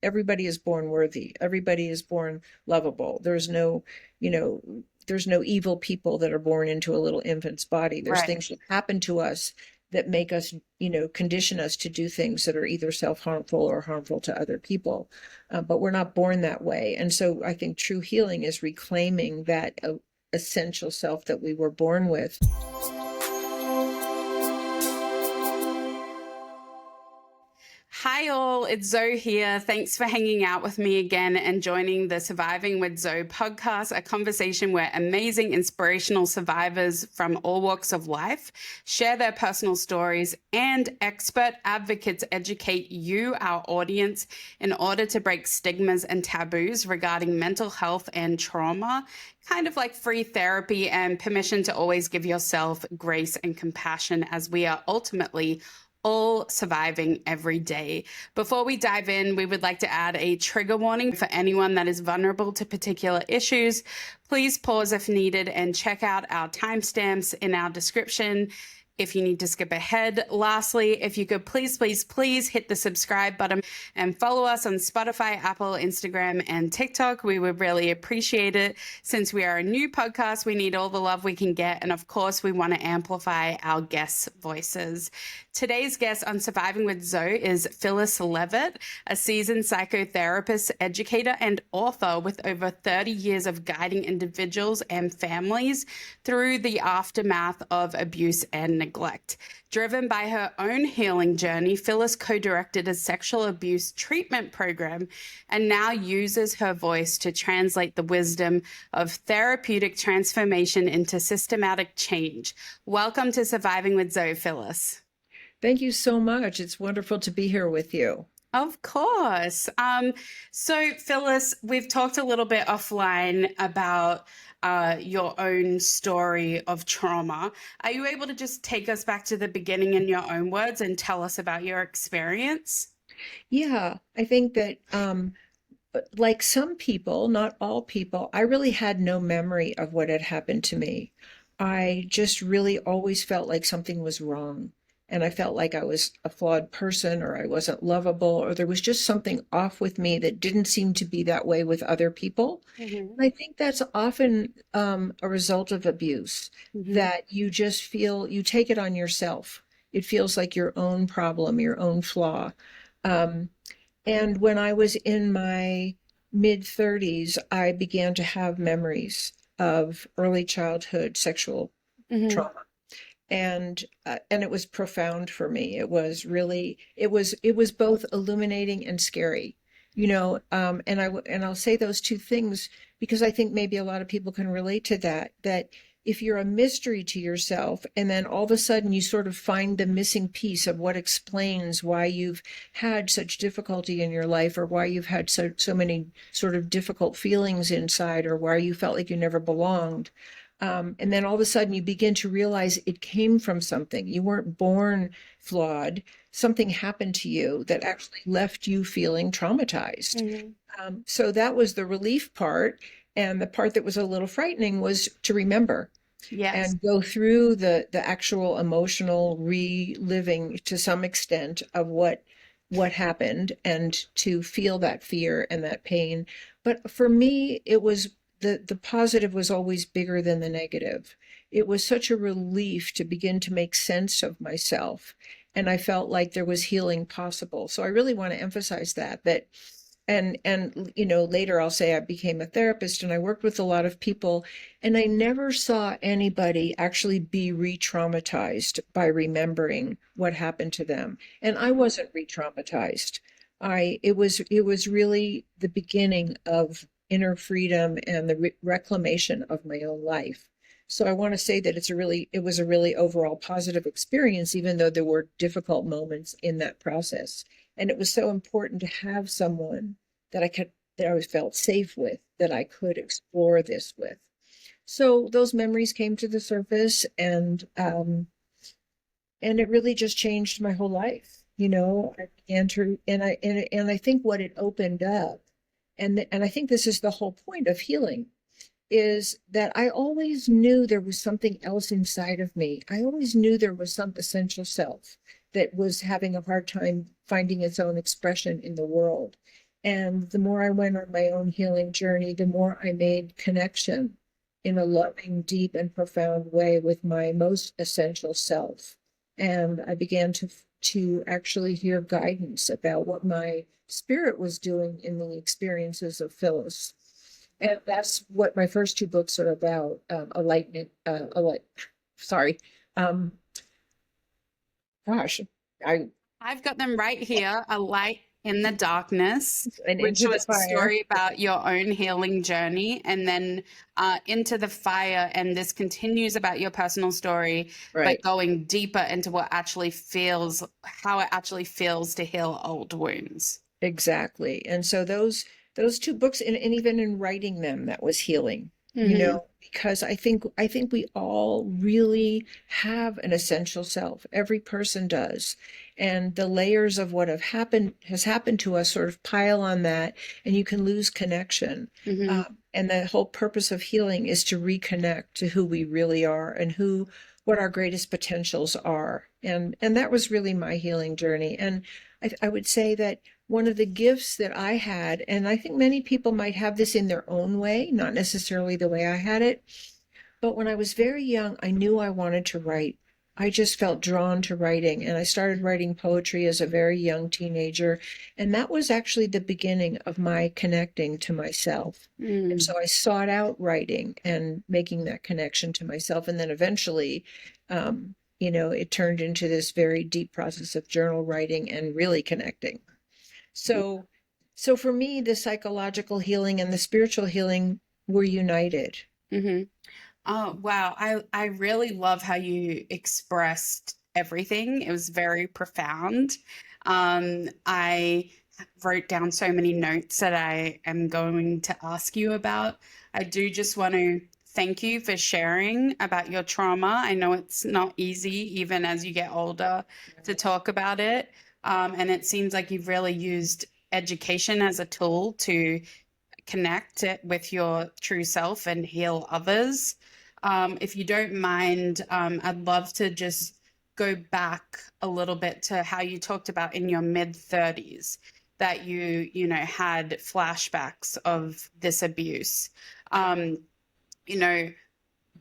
everybody is born worthy. Everybody is born lovable. You know, there's no evil people that are born into a little infant's body. There's Right. things that happen to us that make us, condition us to do things that are either self-harmful or harmful to other people. But we're not born that way. And so I think true healing is reclaiming that essential self that we were born with. Hi all, it's Zoe here. Thanks for hanging out with me again and joining the Surviving with Zoe podcast, a conversation where amazing, inspirational survivors from all walks of life share their personal stories and expert advocates educate you, our audience, in order to break stigmas and taboos regarding mental health and trauma, kind of like free therapy and permission to always give yourself grace and compassion as we are ultimately all surviving every day. Before we dive in, we would like to add a trigger warning for anyone that is vulnerable to particular issues. Please pause if needed and check out our timestamps in our description if you need to skip ahead. Lastly, if you could please hit the subscribe button and follow us on Spotify, Apple, Instagram, and TikTok. We would really appreciate it. Since we are a new podcast, we need all the love we can get. And of course, we want to amplify our guests' voices. Today's guest on Surviving with Zoe is Phyllis Leavitt, a seasoned psychotherapist, educator, and author with over 30 years of guiding individuals and families through the aftermath of abuse and neglect. Driven by her own healing journey, Phyllis co-directed a sexual abuse treatment program and now uses her voice to translate the wisdom of therapeutic transformation into systematic change. Welcome to Surviving with Zoe, Phyllis. Thank you so much. It's wonderful to be here with you. Of course. So Phyllis, we've talked a little bit offline about your own story of trauma. Are you able to just take us back to the beginning in your own words and tell us about your experience? Yeah, I think that like some people, not all people, I really had no memory of what had happened to me. I just really always felt like something was wrong. And I felt like I was a flawed person, or I wasn't lovable, or there was just something off with me that didn't seem to be that way with other people. Mm-hmm. And I think that's often a result of abuse, Mm-hmm. that you just feel you take it on yourself. It feels like your own problem, your own flaw. Um, and when I was in my mid 30s, I began to have memories of early childhood sexual Mm-hmm. trauma. And it was profound for me. It was both illuminating and scary, and I'll say those two things because I think maybe a lot of people can relate to that if you're a mystery to yourself and then all of a sudden you sort of find the missing piece of what explains why you've had such difficulty in your life, or why you've had so many sort of difficult feelings inside, or why you felt like you never belonged. And then all of a sudden you begin to realize it came from something. You weren't born flawed. Something happened to you that actually left you feeling traumatized. Mm-hmm. So that was the relief part. And the part that was a little frightening was to remember Yes. and go through the actual emotional reliving to some extent of what happened, and to feel that fear and that pain. But for me, it was the positive was always bigger than the negative. It was such a relief to begin to make sense of myself. And I felt like there was healing possible. So I really want to emphasize that and later I'll say I became a therapist and I worked with a lot of people, and I never saw anybody actually be re-traumatized by remembering what happened to them. And I wasn't re-traumatized. It was really the beginning of inner freedom and the reclamation of my own life. So I want to say that it was a really overall positive experience, even though there were difficult moments in that process. And it was so important to have someone that I felt safe with, that I could explore this with. So those memories came to the surface, and it really just changed my whole life. I began to, and I think what it opened up, and I think this is the whole point of healing, is that I always knew there was something else inside of me. I always knew there was some essential self that was having a hard time finding its own expression in the world. And the more I went on my own healing journey, the more I made connection in a loving, deep, and profound way with my most essential self. And I began to actually hear guidance about what my spirit was doing in the experiences of Phyllis. And that's what my first two books are about. Sorry, um, gosh, I I've got them right here. A Light in the Darkness, and which Into the was a Fire. story about your own healing journey, and then Into the Fire, and this continues about your personal story, but Right. going deeper into what actually feels, how it actually feels to heal old wounds. Exactly. And so those two books, and even in writing them, that was healing, Mm-hmm. because I think we all really have an essential self. Every person does. And the layers of what has happened to us sort of pile on that, and you can lose connection. Mm-hmm. And the whole purpose of healing is to reconnect to who we really are and what our greatest potentials are. And that was really my healing journey. And I would say that one of the gifts that I had, and I think many people might have this in their own way, not necessarily the way I had it, but when I was very young, I knew I wanted to write. I just felt drawn to writing, and I started writing poetry as a very young teenager. And that was actually the beginning of my connecting to myself. And Mm. so I sought out writing and making that connection to myself. And then eventually, it turned into this very deep process of journal writing and really connecting. So, so for me, the psychological healing and the spiritual healing were united. Mm-hmm. Oh, wow. I really love how you expressed everything. It was very profound. I wrote down so many notes that I am going to ask you about. I do just want to thank you for sharing about your trauma. I know it's not easy, even as you get older, to talk about it. And it seems like you've really used education as a tool to connect it with your true self and heal others. If you don't mind, I'd love to just go back a little bit to how you talked about in your mid 30s that had flashbacks of this abuse. Um, you know,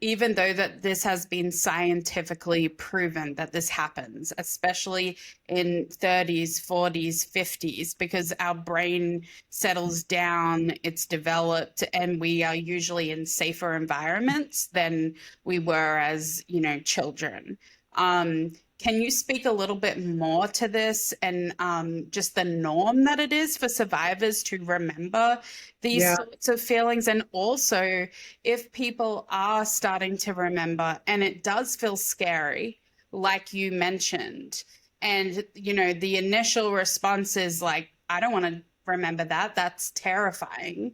even though that this has been scientifically proven that this happens, especially in 30s, 40s, 50s, because our brain settles down, it's developed, and we are usually in safer environments than we were as, children. Can you speak a little bit more to this and just the norm that it is for survivors to remember these Yeah. sorts of feelings, and also if people are starting to remember and it does feel scary, like you mentioned, and the initial response is like, I don't want to remember that. That's terrifying.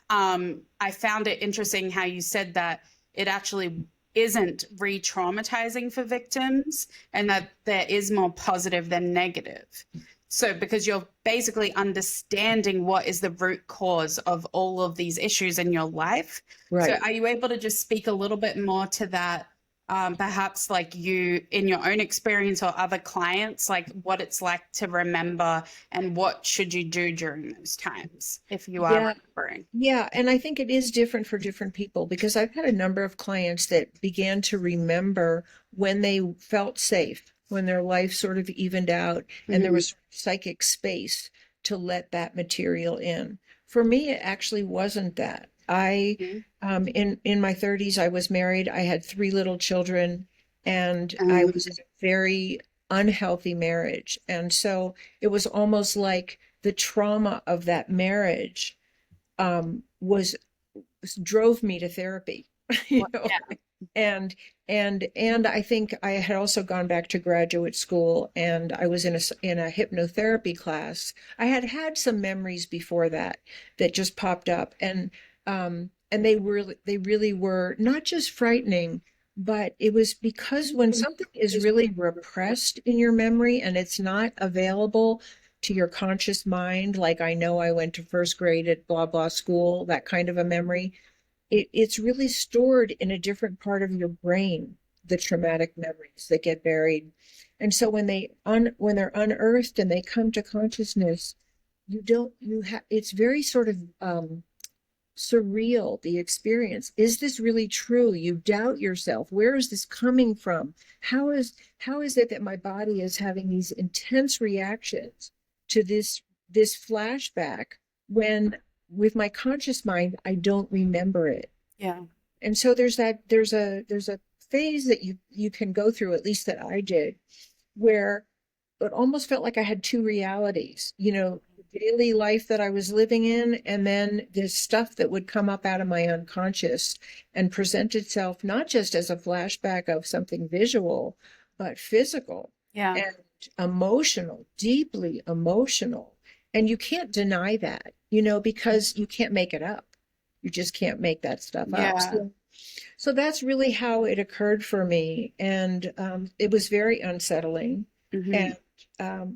I found it interesting how you said that it actually isn't re-traumatizing for victims and that there is more positive than negative. So, because you're basically understanding what is the root cause of all of these issues in your life. So, Right. are you able to just speak a little bit more to that? Perhaps like you in your own experience or other clients, like what it's like to remember and what should you do during those times if you are Yeah. remembering? Yeah, and I think it is different for different people because I've had a number of clients that began to remember when they felt safe, when their life sort of evened out and there Mm-hmm. was psychic space to let that material in. For me, it actually wasn't that. In my 30s, I was married. I had three little children, and I Um, was in a very unhealthy marriage. And so it was almost like the trauma of that marriage was drove me to therapy, you well, know. yeah. And and I think I had also gone back to graduate school, and I was in a hypnotherapy class. I had had some memories before that just popped up, and they really were not just frightening, but it was because when something is really repressed in your memory and it's not available to your conscious mind, like I know I went to first grade at blah blah school, that kind of a memory, it's really stored in a different part of your brain, the traumatic memories that get buried. And so when they're unearthed and they come to consciousness, you don't, you have, it's very sort of surreal, the experience. Is this really true? You doubt yourself. Where is this coming from? How is it that my body is having these intense reactions to this flashback when with my conscious mind I don't remember it? Yeah. And so there's a phase that you can go through, at least that I did, where it almost felt like I had two realities, the daily life that I was living in, and then this stuff that would come up out of my unconscious and present itself not just as a flashback of something visual, but physical Yeah. and emotional, deeply emotional. And you can't deny that, because you can't make it up. You just can't make that stuff up. Yeah. So that's really how it occurred for me. And it was very unsettling. Hmm. And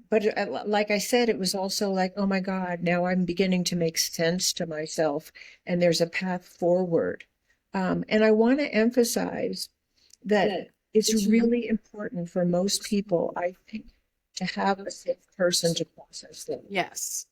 but like I said, it was also like, oh my God, now I'm beginning to make sense to myself, and there's a path forward. And I want to emphasize that it's really important for most people, I think, to have a safe person to process them. Yes.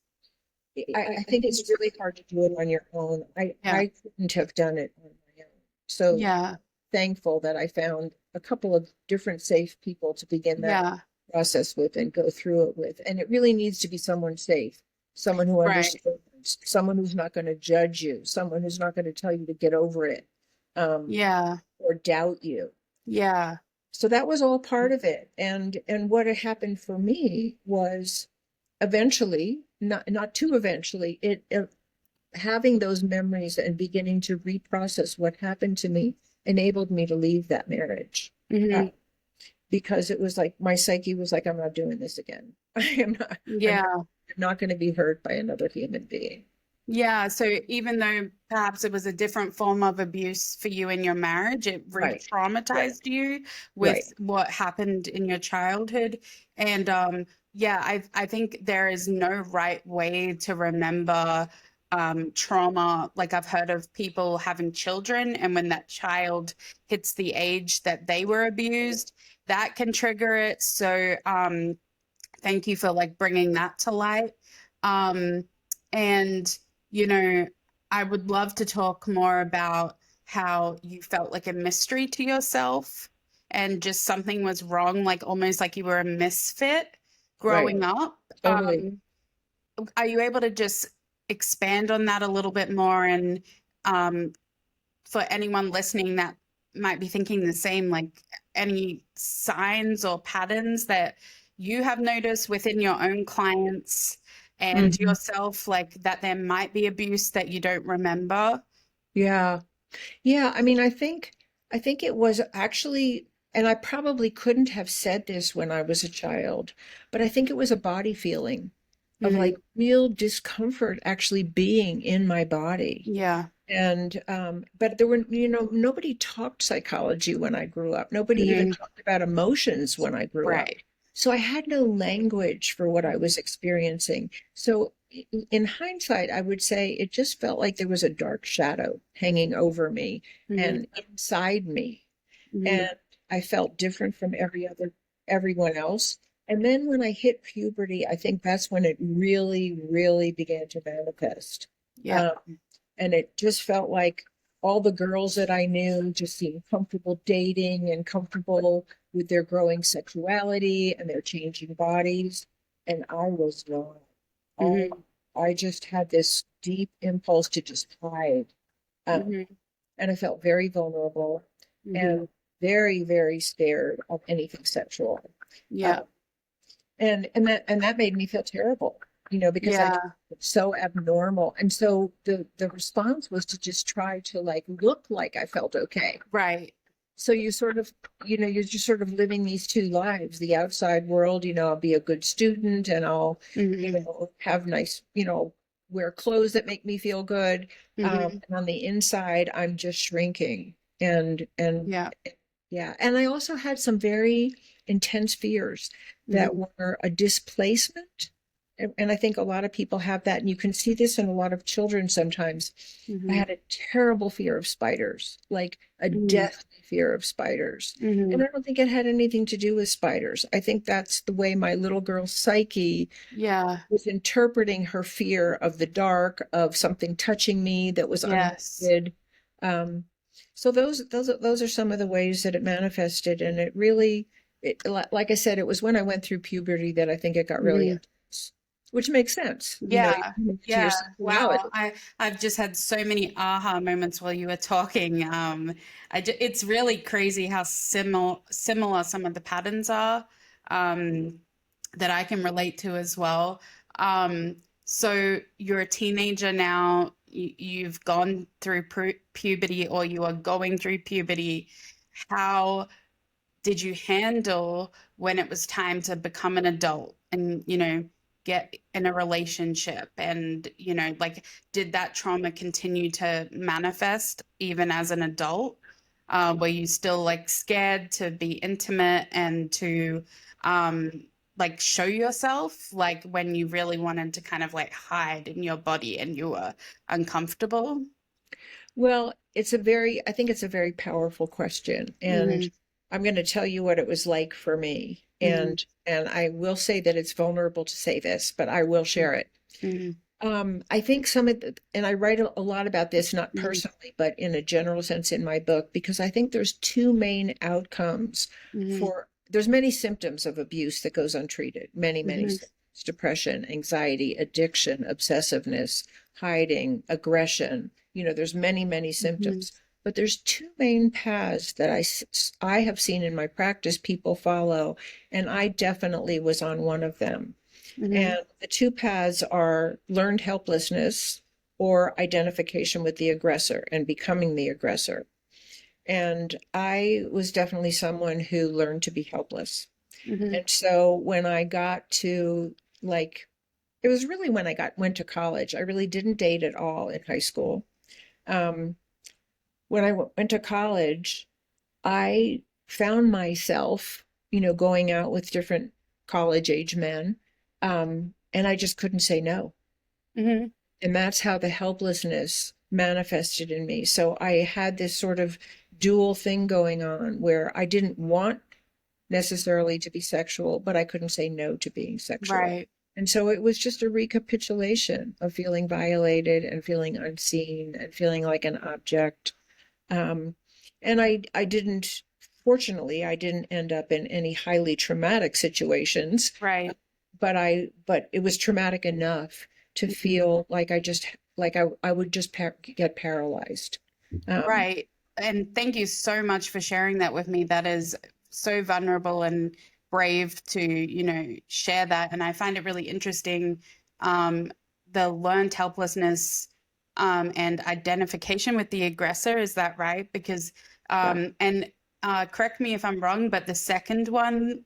I think it's really hard to do it on your own. Yeah. I couldn't have done it on my own. So Yeah. thankful that I found a couple of different safe people to begin that Yeah. process with and go through it with. And it really needs to be someone safe, someone who Right. understands, someone who's not going to judge you, someone who's not going to tell you to get over it, Yeah. or doubt you. Yeah. So that was all part of it. And what had happened for me was eventually, not too eventually, it having those memories and beginning to reprocess what happened to me enabled me to leave that marriage. Hmm. Because it was like my psyche was like, I'm not doing this again. I'm Yeah. not going to be hurt by another human being. Yeah. So even though perhaps it was a different form of abuse for you in your marriage, it Right. re-traumatized you with Right. what happened in your childhood. And yeah, I think there is no right way to remember trauma. Like I've heard of people having children, and when that child hits the age that they were abused, that can trigger it. So thank you for like bringing that to light. Um, and I would love to talk more about how you felt like a mystery to yourself and just something was wrong, like almost like you were a misfit Right. growing up. Totally. Are you able to just expand on that a little bit more? And um, for anyone listening that might be thinking the same, like any signs or patterns that you have noticed within your own clients and Mhm. yourself, like that there might be abuse that you don't remember? Yeah. Yeah. I mean, I think it was actually, and I probably couldn't have said this when I was a child, but I think it was a body feeling of Mhm. like real discomfort actually being in my body. Yeah. And but there were, nobody talked psychology when I grew up. Nobody even Mhm. talked about emotions when I grew up. Right. So I had no language for what I was experiencing. So in hindsight, I would say it just felt like there was a dark shadow hanging over me Mhm. and inside me. Mhm. And I felt different from everyone else. And then when I hit puberty, I think that's when it really, really began to manifest. Yeah. Um, and it just felt like all the girls that I knew just seemed comfortable dating and comfortable with their growing sexuality and their changing bodies. And I was not. I, Mhm. I just had this deep impulse to just hide. Um, Mhm. and I felt very vulnerable Mhm. and very, very scared of anything sexual. Yeah. Uh, and that made me feel terrible, because I Yeah. it's so abnormal. And so the response was to just try to like look like I felt okay. Right. So you sort of, you're just sort of living these two lives. The outside world, I'll be a good student and I'll, Mhm. have nice, wear clothes that make me feel good. Mhm. And on the inside, I'm just shrinking. And Yeah. yeah. And I also had some very intense fears that Mhm. were a displacement And I think a lot of people have that, and you can see this in a lot of children sometimes. I Mm-hmm. had a terrible fear of spiders, like a deathly fear of spiders. And Mm-hmm. I don't think it had anything to do with spiders. I think that's the way my little girl's psyche Yeah. was interpreting her fear of the dark, of something touching me that was Yes. unwanted. Um, so those are some of the ways that it manifested, and it really, like I said, it was when I went through puberty that I think it got really Mm-hmm. intense, which makes sense. Yeah, To your yeah. sexuality. Wow. I've just had so many aha moments while you were talking. It's really crazy how similar some of the patterns are, um, that I can relate to as well. So you're a teenager now. You've gone through puberty, or you are going through puberty. How did you handle when it was time to become an adult and, get in a relationship? And, like, did that trauma continue to manifest even as an adult? Were you still like scared to be intimate and to like show yourself, like when you really wanted to kind of like hide in your body and you were uncomfortable? Well, I think it's a very powerful question. And Hmm. I'm going to tell you what it was like for me. Hmm. And I will say that it's vulnerable to say this, but I will share it. Hmm. I think and I write a lot about this, not Hmm. personally, but in a general sense in my book, because I think there's two main outcomes Hmm. there's many symptoms of abuse that goes untreated, many Hmm. symptoms: depression, anxiety, addiction, obsessiveness, hiding, aggression. There's many Hmm. symptoms, but there's two main paths that I have seen in my practice people follow, and I definitely was on one of them. Hmm. And the two paths are learned helplessness or identification with the aggressor and becoming the aggressor. And I was definitely someone who learned to be helpless. Hmm. And so when I got to, like, it was really when went to college. I really didn't date at all in high school. Um, when I went to college, I found myself, going out with different college age men. And I just couldn't say no. Hmm. And that's how the helplessness manifested in me. So I had this sort of dual thing going on where I didn't want necessarily to be sexual, but I couldn't say no to being sexual. Right. And so it was just a recapitulation of feeling violated and feeling unseen and feeling like an object. Um, and I didn't, fortunately, I didn't end up in any highly traumatic situations, Right. but it was traumatic enough to Mhm. feel like I would just get paralyzed. Um, Right. And thank you so much for sharing that with me. That is so vulnerable and brave to, share that. And I find it really interesting, um, the learned helplessness, and identification with the aggressor. Is that right? Because, yeah. and correct me if I'm wrong, but the second one,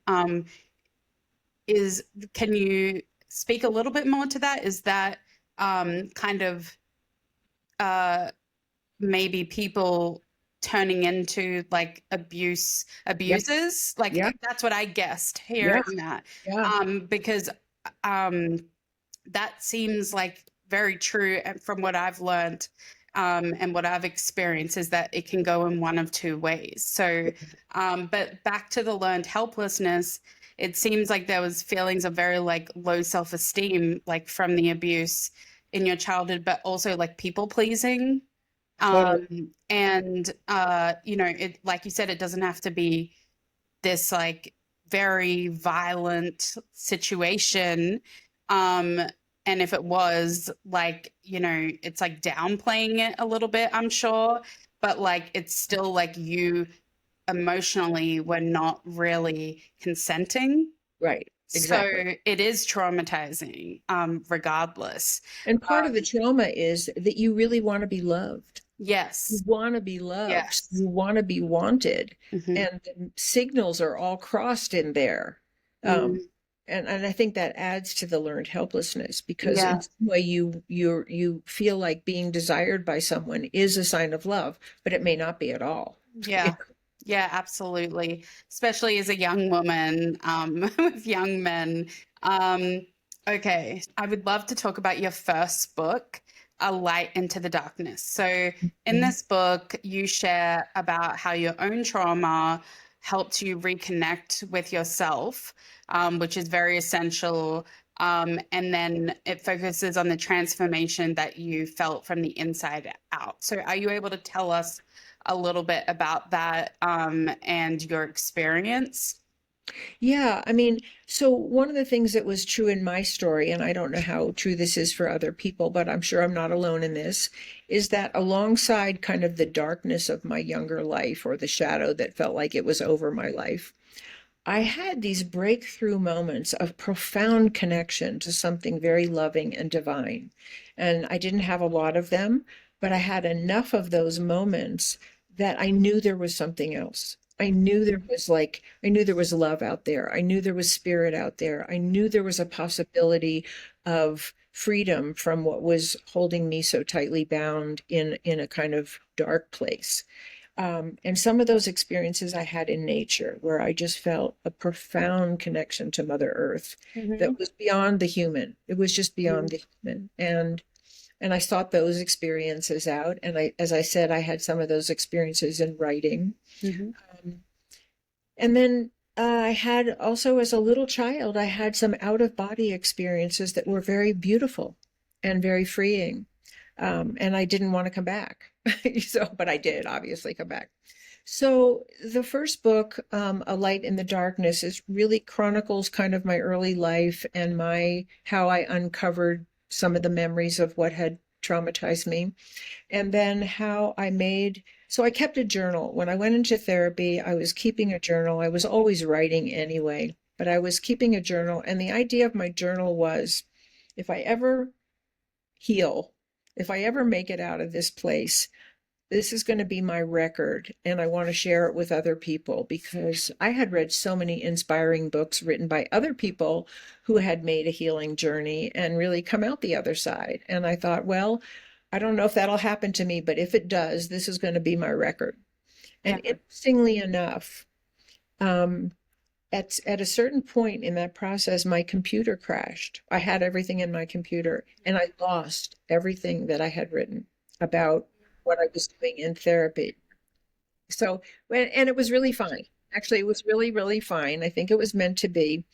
is, can you speak a little bit more to that? Is that kind of uh, maybe people turning into like Yeah. abusers? Like, Yeah. that's what I guessed Yeah. hearing that. Yeah. Because um that seems like very true, and from what I've learned, and what I've experienced, is that it can go in one of two ways. So, but back to the learned helplessness, it seems like there was feelings of very like low self-esteem, like from the abuse in your childhood, but also like people pleasing. Totally. And it, like you said, it doesn't have to be this like very violent situation. Um, and if it was, like, it's like downplaying it a little bit, I'm sure, but like it's still like you emotionally were not really consenting. Right. So Exactly. it is traumatizing, regardless. And part of the Um, trauma is that you really want to be loved. You yes, want to be loved. yes. You want to be wanted. Hmm. And the signals are all crossed in there. Um, Hmm. and I think that adds to the learned helplessness because in Yeah, some way you feel like being desired by someone is a sign of love, but it may not be at all. yeah. Yeah, absolutely. Especially as a young woman, with young men. Um, Okay, I would love to talk about your first book, A Light into the Darkness. So, in Mhm. this book, you share about how your own trauma helped you reconnect with yourself, which is very essential. And then it focuses on the transformation that you felt from the inside out. So, are you able to tell us a little bit about that and your experience? Yeah, I mean, so one of the things that was true in my story, and I don't know how true this is for other people, but I'm sure I'm not alone in this, is that alongside kind of the darkness of my younger life or the shadow that felt like it was over my life, I had these breakthrough moments of profound connection to something very loving and divine. And I didn't have a lot of them, but I had enough of those moments that I knew there was something else. I knew there was love out there. I knew there was spirit out there. I knew there was a possibility of freedom from what was holding me so tightly bound in a kind of dark place. And some of those experiences I had in nature, where I just felt a profound connection to Mother Earth Hmm. that was beyond the human. It was just beyond the human. And I sought those experiences out. And as I said, I had some of those experiences in writing. Hmm. Um, and then I had also, as a little child, I had some out of body experiences that were very beautiful and very freeing. And I didn't want to come back. But I did obviously come back. So the first book, A Light in the Darkness, is really chronicles kind of my early life and my how I uncovered some of the memories of what had traumatized me, and then how I made. So I kept a journal. When I went into therapy, I was keeping a journal. I was always writing anyway, but I was keeping a journal. And the idea of my journal was if I ever heal, if I ever make it out of this place, this is going to be my record, and I want to share it with other people because I had read so many inspiring books written by other people who had made a healing journey and really come out the other side. And I thought, well, I don't know if that'll happen to me, but if it does, this is going to be my record. And Yeah. interestingly enough, um, at a certain point in that process, my computer crashed. I had everything in my computer, and I lost everything that I had written about what I was doing in therapy. So, and it was really fine. Actually, it was really, really fine. I think it was meant to be.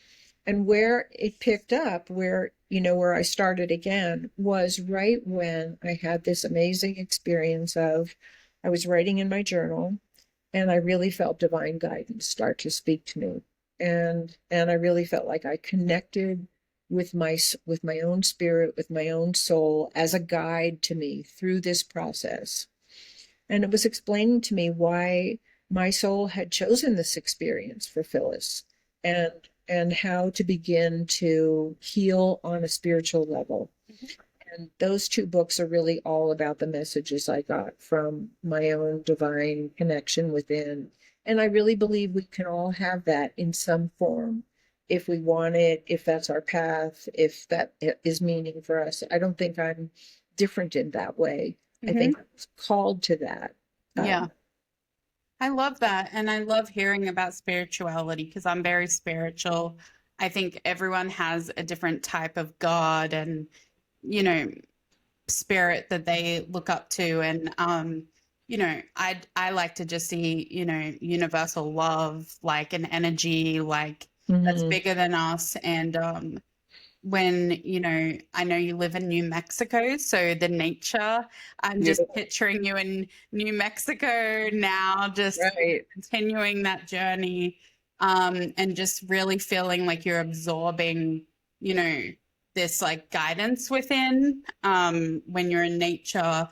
And where it picked up, where I started again, was right when I had this amazing experience of I was writing in my journal and I really felt divine guidance start to speak to me. And I really felt like I connected with my own spirit, with my own soul as a guide to me through this process. And it was explaining to me why my soul had chosen this experience for Phyllis and how to begin to heal on a spiritual level. And those two books are really all about the messages I got from my own divine connection within. And I really believe we can all have that in some form if we want it, if that's our path, if that is meaning for us. I don't think I'm different in that way. I Hmm. think I was called to that. Yeah. Um, I love that. And I love hearing about spirituality because I'm very spiritual. I think everyone has a different type of God and, you know, spirit that they look up to. And, I like to just see, universal love, like an energy, like that's mhm. bigger than us. And, when I know you live in New Mexico, so the nature, I'm just Beautiful. picturing you in New Mexico now, just Right. continuing that journey, and just really feeling like you're absorbing you know this like guidance within, when you're in nature.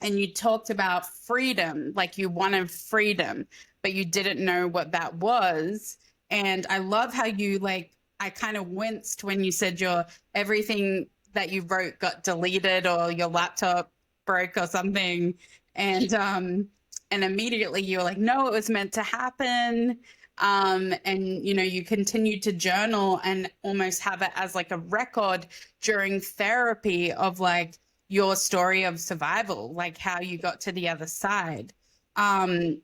And you talked about freedom, like you wanted freedom, but you didn't know what that was. And I love how you like, I kind of winced when you said your everything that you wrote got deleted or your laptop broke or something. And immediately you were like, no, it was meant to happen. And you continued to journal and almost have it as like a record during therapy of like your story of survival, like how you got to the other side. Um,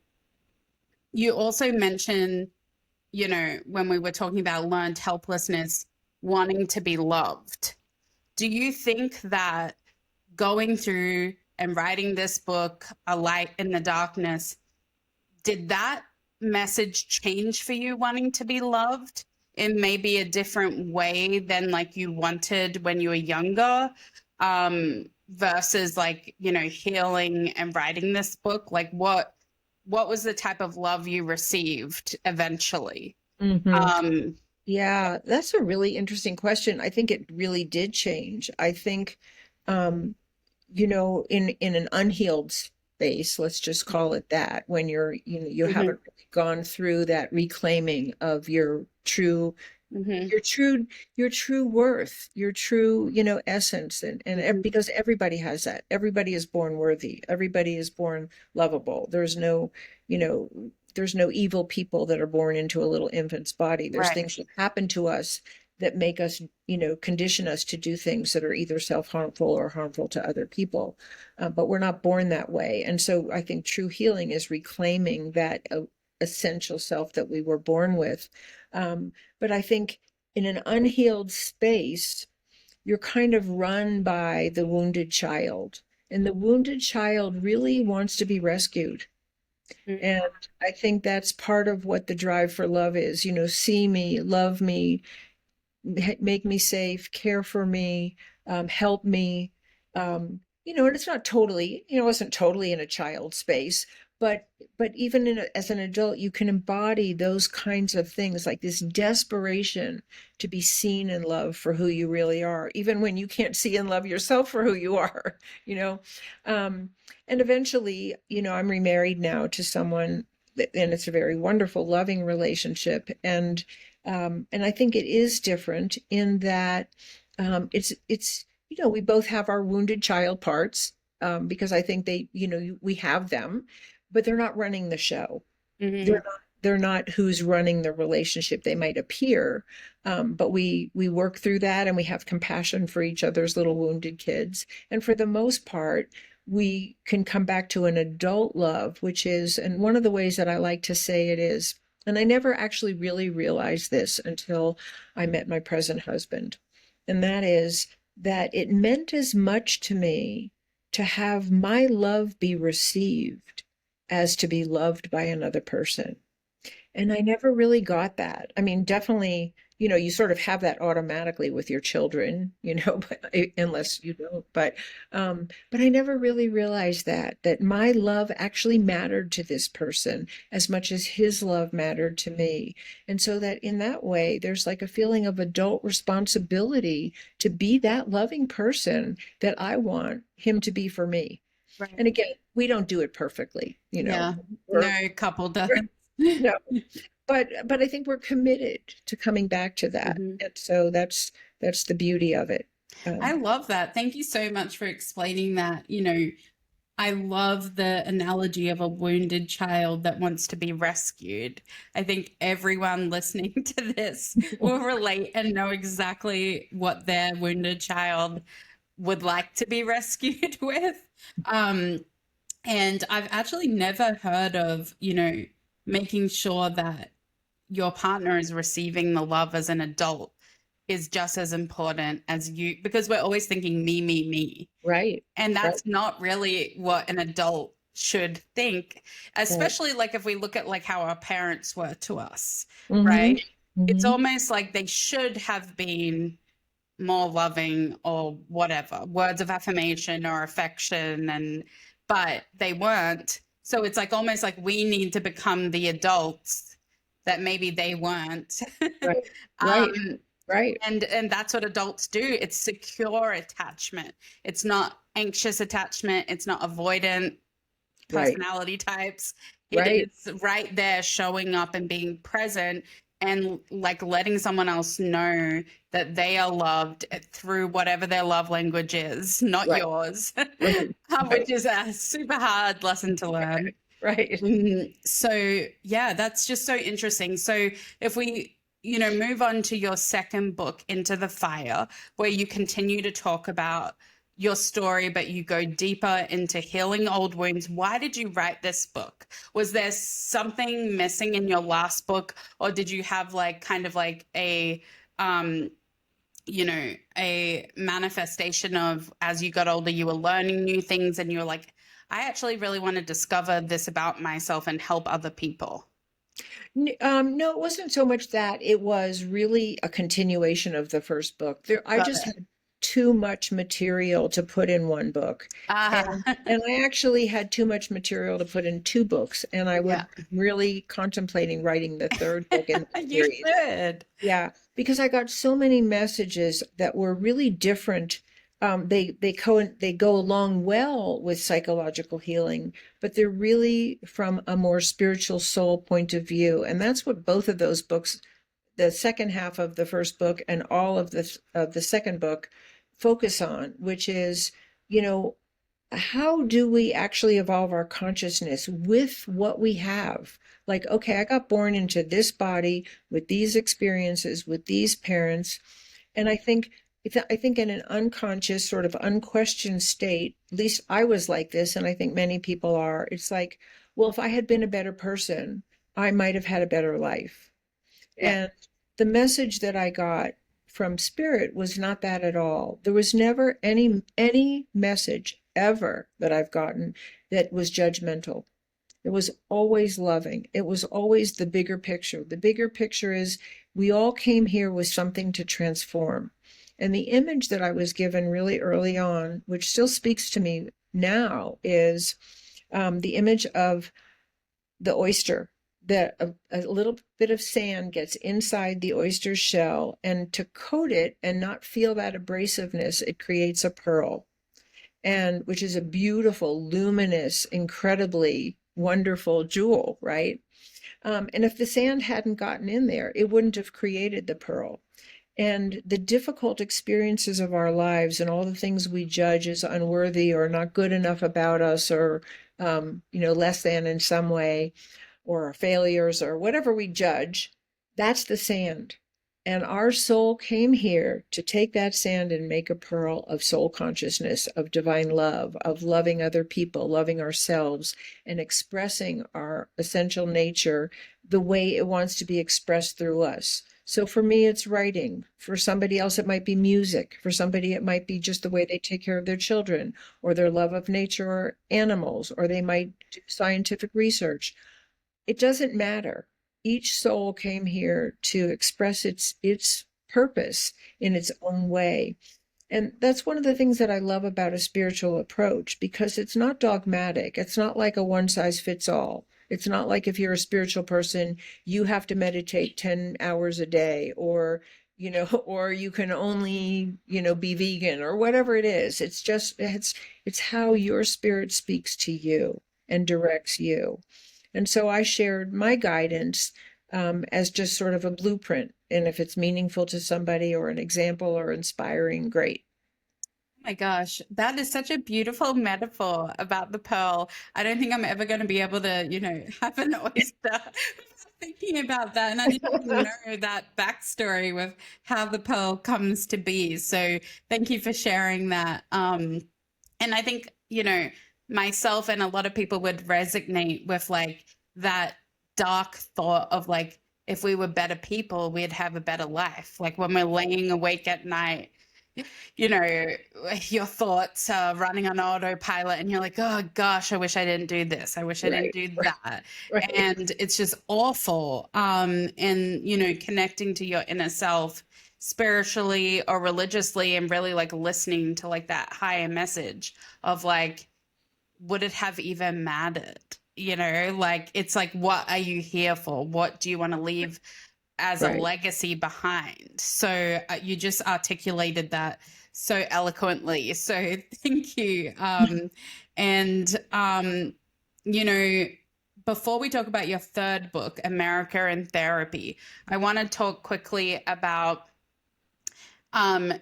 you also mentioned, when we were talking about learned helplessness, wanting to be loved. Do you think that going through and writing this book, A Light in the Darkness, did that message change for you wanting to be loved in maybe a different way than like you wanted when you were younger? Versus like, you know, healing and writing this book? Like what was the type of love you received eventually? Hmm. Um, Yeah, that's a really interesting question. I think it really did change. I think, um, in an unhealed space, let's just call it that, when you mhm, haven't really gone through that reclaiming of mhm, your true your true worth, your true, essence, mhm. because everybody has that. Everybody is born worthy. Everybody is born lovable. You know, there's no evil people that are born into a little infant's body. There's Right. things that happen to us that make us, condition us to do things that are either self-harmful or harmful to other people. But we're not born that way. And so I think true healing is reclaiming that essential self that we were born with. But I think in an unhealed space, you're kind of run by the wounded child. And the wounded child really wants to be rescued. Mm. And I think that's part of what the drive for love is, see me, love me, make me safe, care for me, help me. And it's not totally, it wasn't totally in a child space, but even as an adult, you can embody those kinds of things, like this desperation to be seen and loved for who you really are, even when you can't see and love yourself for who you are, you know. Um, and eventually, I'm remarried now to someone, and it's a very wonderful, loving relationship. And I think it is different in that it's we both have our wounded child parts, because I think we have them, but they're not running the show. They're Mhm. not they're not who's running the relationship. They might appear, but we work through that, and we have compassion for each other's little wounded kids. And for the most part, we can come back to an adult love, which is, and one of the ways that I like to say it is, and I never actually really realized this until I met my present husband, and that is that it meant as much to me to have my love be received as to be loved by another person. And I never really got that. I mean, definitely, you sort of have that automatically with your children, but unless you don't. But I never really realized that my love actually mattered to this person as much as his love mattered to me. And so that in that way, there's like a feeling of adult responsibility to be that loving person that I want him to be for me. Right. And again, we don't do it perfectly, Yeah. we're, No couple does. no, but I think we're committed to coming back to that. Mhm. And so that's the beauty of it. I Um, love that. Thank you so much for explaining that. You know, I love the analogy of a wounded child that wants to be rescued. I think everyone listening to this will relate and know exactly what their wounded child would like to be rescued with. Um, and I've actually never heard of, you know, making sure that your partner is receiving the love as an adult is just as important as you, because we're always thinking me, me, me. right, And right, that's not really what an adult should think, right. especially like if we look at like how our parents were to us, Mm-hmm. right? It's Mm-hmm. almost like they should have been more loving or whatever, words of affirmation or affection, and but they weren't. So it's like almost like we need to become the adults that maybe they weren't. Right, right, um, right, and that's what adults do. It's secure attachment. It's not anxious attachment. It's not avoidant right, personality types. It right, is right there showing up and being present and like letting someone else know that they are loved through whatever their love language is, not right, yours, right, which right, is a super hard lesson to learn. right. So yeah, that's just so interesting. So if we, you know, move on to your second book, Into the Fire, where you continue to talk about your story, but you go deeper into healing old wounds. Why did you write this book? Was there something missing in your last book, or did you have like kind of like a a manifestation of, as you got older, you were learning new things and you were like, I actually really want to discover this about myself and help other people? No, it wasn't so much that. It was really a continuation of the first book. I Got just it. had too much material to put in one book. Ah, And I actually had too much material to put in two books, and I would yeah. really contemplating writing the third book in that You series. should. Yeah, because I got so many messages that were really different. They go along well with psychological healing, but they're really from a more spiritual soul point of view, and that's what both of those books, the second half of the first book and all of the second book, focus on, which is, you know, how do we actually evolve our consciousness with what we have? Like, okay, I got born into this body with these experiences, with these parents. And I think in an unconscious, sort of unquestioned state, at least I was like this, and I think many people are, it's like, well, if I had been a better person, I might have had a better life. Yeah. And the message that I got from spirit was not that at all. There was never any message ever that I've gotten that was judgmental. It was always loving. It was always the bigger picture. The bigger picture is we all came here with something to transform. And the image that I was given really early on, which still speaks to me now, is the image of the oyster, that a little bit of sand gets inside the oyster's shell, and to coat it and not feel that abrasiveness, it creates a pearl, and which is a beautiful, luminous, incredibly wonderful jewel, right? And if the sand hadn't gotten in there, it wouldn't have created the pearl. And the difficult experiences of our lives and all the things we judge as unworthy or not good enough about us, or less than in some way, or our failures or whatever we judge, that's the sand. And our soul came here to take that sand and make a pearl of soul consciousness, of divine love, of loving other people, loving ourselves, and expressing our essential nature the way it wants to be expressed through us. So for me, it's writing. For somebody else, it might be music. For somebody, it might be just the way they take care of their children, or their love of nature or animals, or they might do scientific research. It doesn't matter. Each soul came here to express its purpose in its own way. And that's one of the things that I love about a spiritual approach, because it's not dogmatic. It's not like a one size fits all. It's not like if you're a spiritual person, you have to meditate 10 hours a day, or, or you can only, be vegan, or whatever it is. It's how your spirit speaks to you and directs you. And so I shared my guidance as just sort of a blueprint. And if it's meaningful to somebody, or an example, or inspiring, great. My gosh, that is such a beautiful metaphor about the pearl. I don't think I'm ever going to be able to, have an oyster without thinking about that. And I didn't even know that backstory with how the pearl comes to be. So thank you for sharing that. And I think, myself and a lot of people would resonate with like that dark thought of like, if we were better people, we'd have a better life. Like when we're laying awake at night, you know, your thoughts are running on autopilot and you're like, oh gosh, I wish I didn't do this. I wish I didn't Right, do right, that. right, And it's just awful. And, connecting to your inner self spiritually or religiously and really like listening to like that higher message of like, would it have even mattered? Like it's like, what are you here for? What do you want to leave as a right. legacy behind? So you just articulated that so eloquently. So thank you. And, you know, before we talk about your third book, America in Therapy, I want to talk quickly about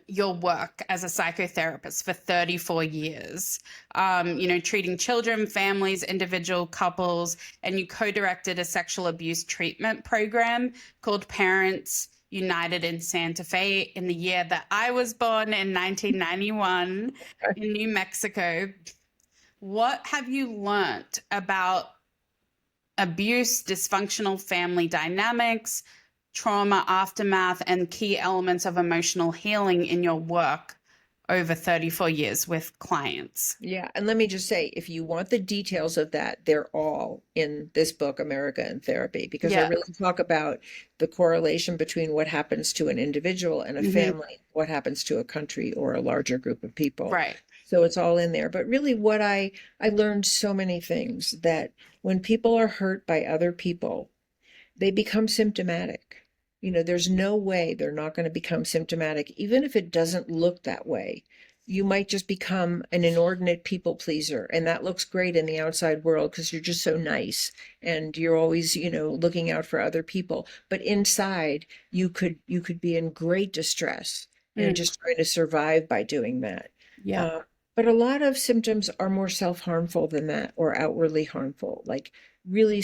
your work as a psychotherapist for 34 years, treating children, families, individual couples, and you co-directed a sexual abuse treatment program called Parents United in Santa Fe in the year that I was born in 1991 in New Mexico. What have you learned about abuse, dysfunctional family dynamics, trauma, aftermath, and key elements of emotional healing in your work over 34 years with clients. Yeah. And let me just say, if you want the details of that, they're all in this book, America in Therapy, because I Yeah. really talk about the correlation between what happens to an individual and a family, what happens to a country or a larger group of people. Right. So it's all in there. But really what I learned so many things that when people are hurt by other people, they become symptomatic. There's no way they're not going to become symptomatic, even if it doesn't look that way. You might just become an inordinate people pleaser, and that looks great in the outside world because you're just so nice and you're always, looking out for other people. But inside, you could be in great distress and just trying to survive by doing that. Yeah. But a lot of symptoms are more self-harmful than that, or outwardly harmful, like really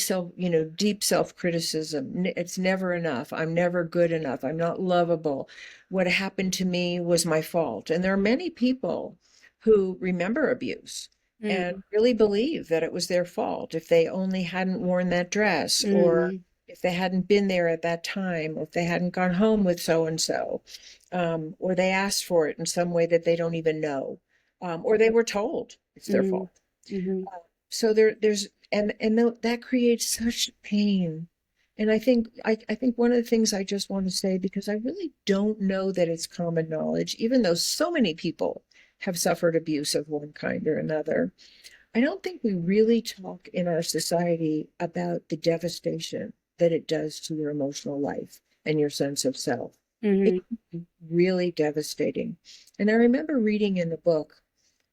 deep self-criticism. It's never enough. I'm never good enough. I'm not lovable. What happened to me was my fault. And there are many people who remember abuse and really believe that it was their fault if they only hadn't worn that dress, or if they hadn't been there at that time, or if they hadn't gone home with so and so, or they asked for it in some way that they don't even know, or they were told it's their fault. So there's that creates such pain. And I think one of the things I just want to say, because I really don't know that it's common knowledge, even though so many people have suffered abuse of one kind or another, I don't think we really talk in our society about the devastation that it does to your emotional life and your sense of self. It can be really devastating. And I remember reading in the book,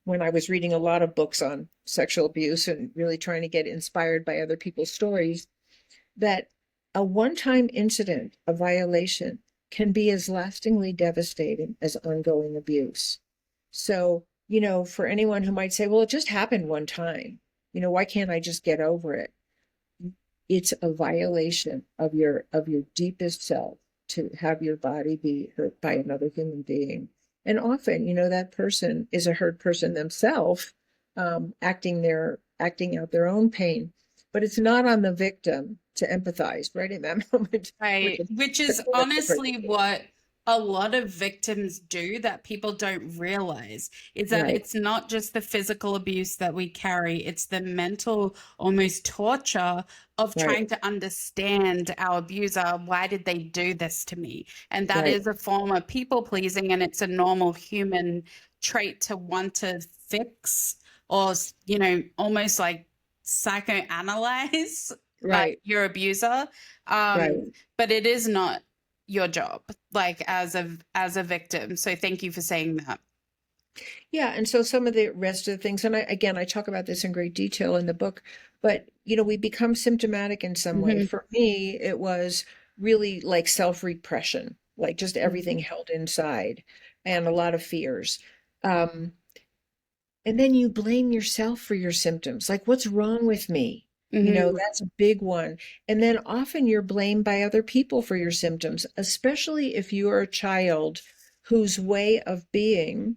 when I was reading a lot of books on sexual abuse and really trying to get inspired by other people's stories, that a one-time incident, a violation, can be as lastingly devastating as ongoing abuse. So, for anyone who might say, well, it just happened one time, why can't I just get over it? It's a violation of your deepest self to have your body be hurt by another human being. And often, that person is a hurt person themselves, acting out their own pain. But it's not on the victim to empathize right in that moment. Right. Which is honestly what a lot of victims do that people don't realize, is that it's not just the physical abuse that we carry, it's the mental almost torture of trying to understand our abuser. Why did they do this to me? And that is a form of people pleasing, and it's a normal human trait to want to fix, or, almost like psychoanalyze like your abuser. But it is not your job, like as a victim. So thank you for saying that. Yeah. And so some of the rest of the things, and I talk about this in great detail in the book, but, we become symptomatic in some way. For me, it was really like self-repression, like just everything held inside and a lot of fears. And then you blame yourself for your symptoms. Like, what's wrong with me? That's a big one. And then often you're blamed by other people for your symptoms, especially if you are a child whose way of being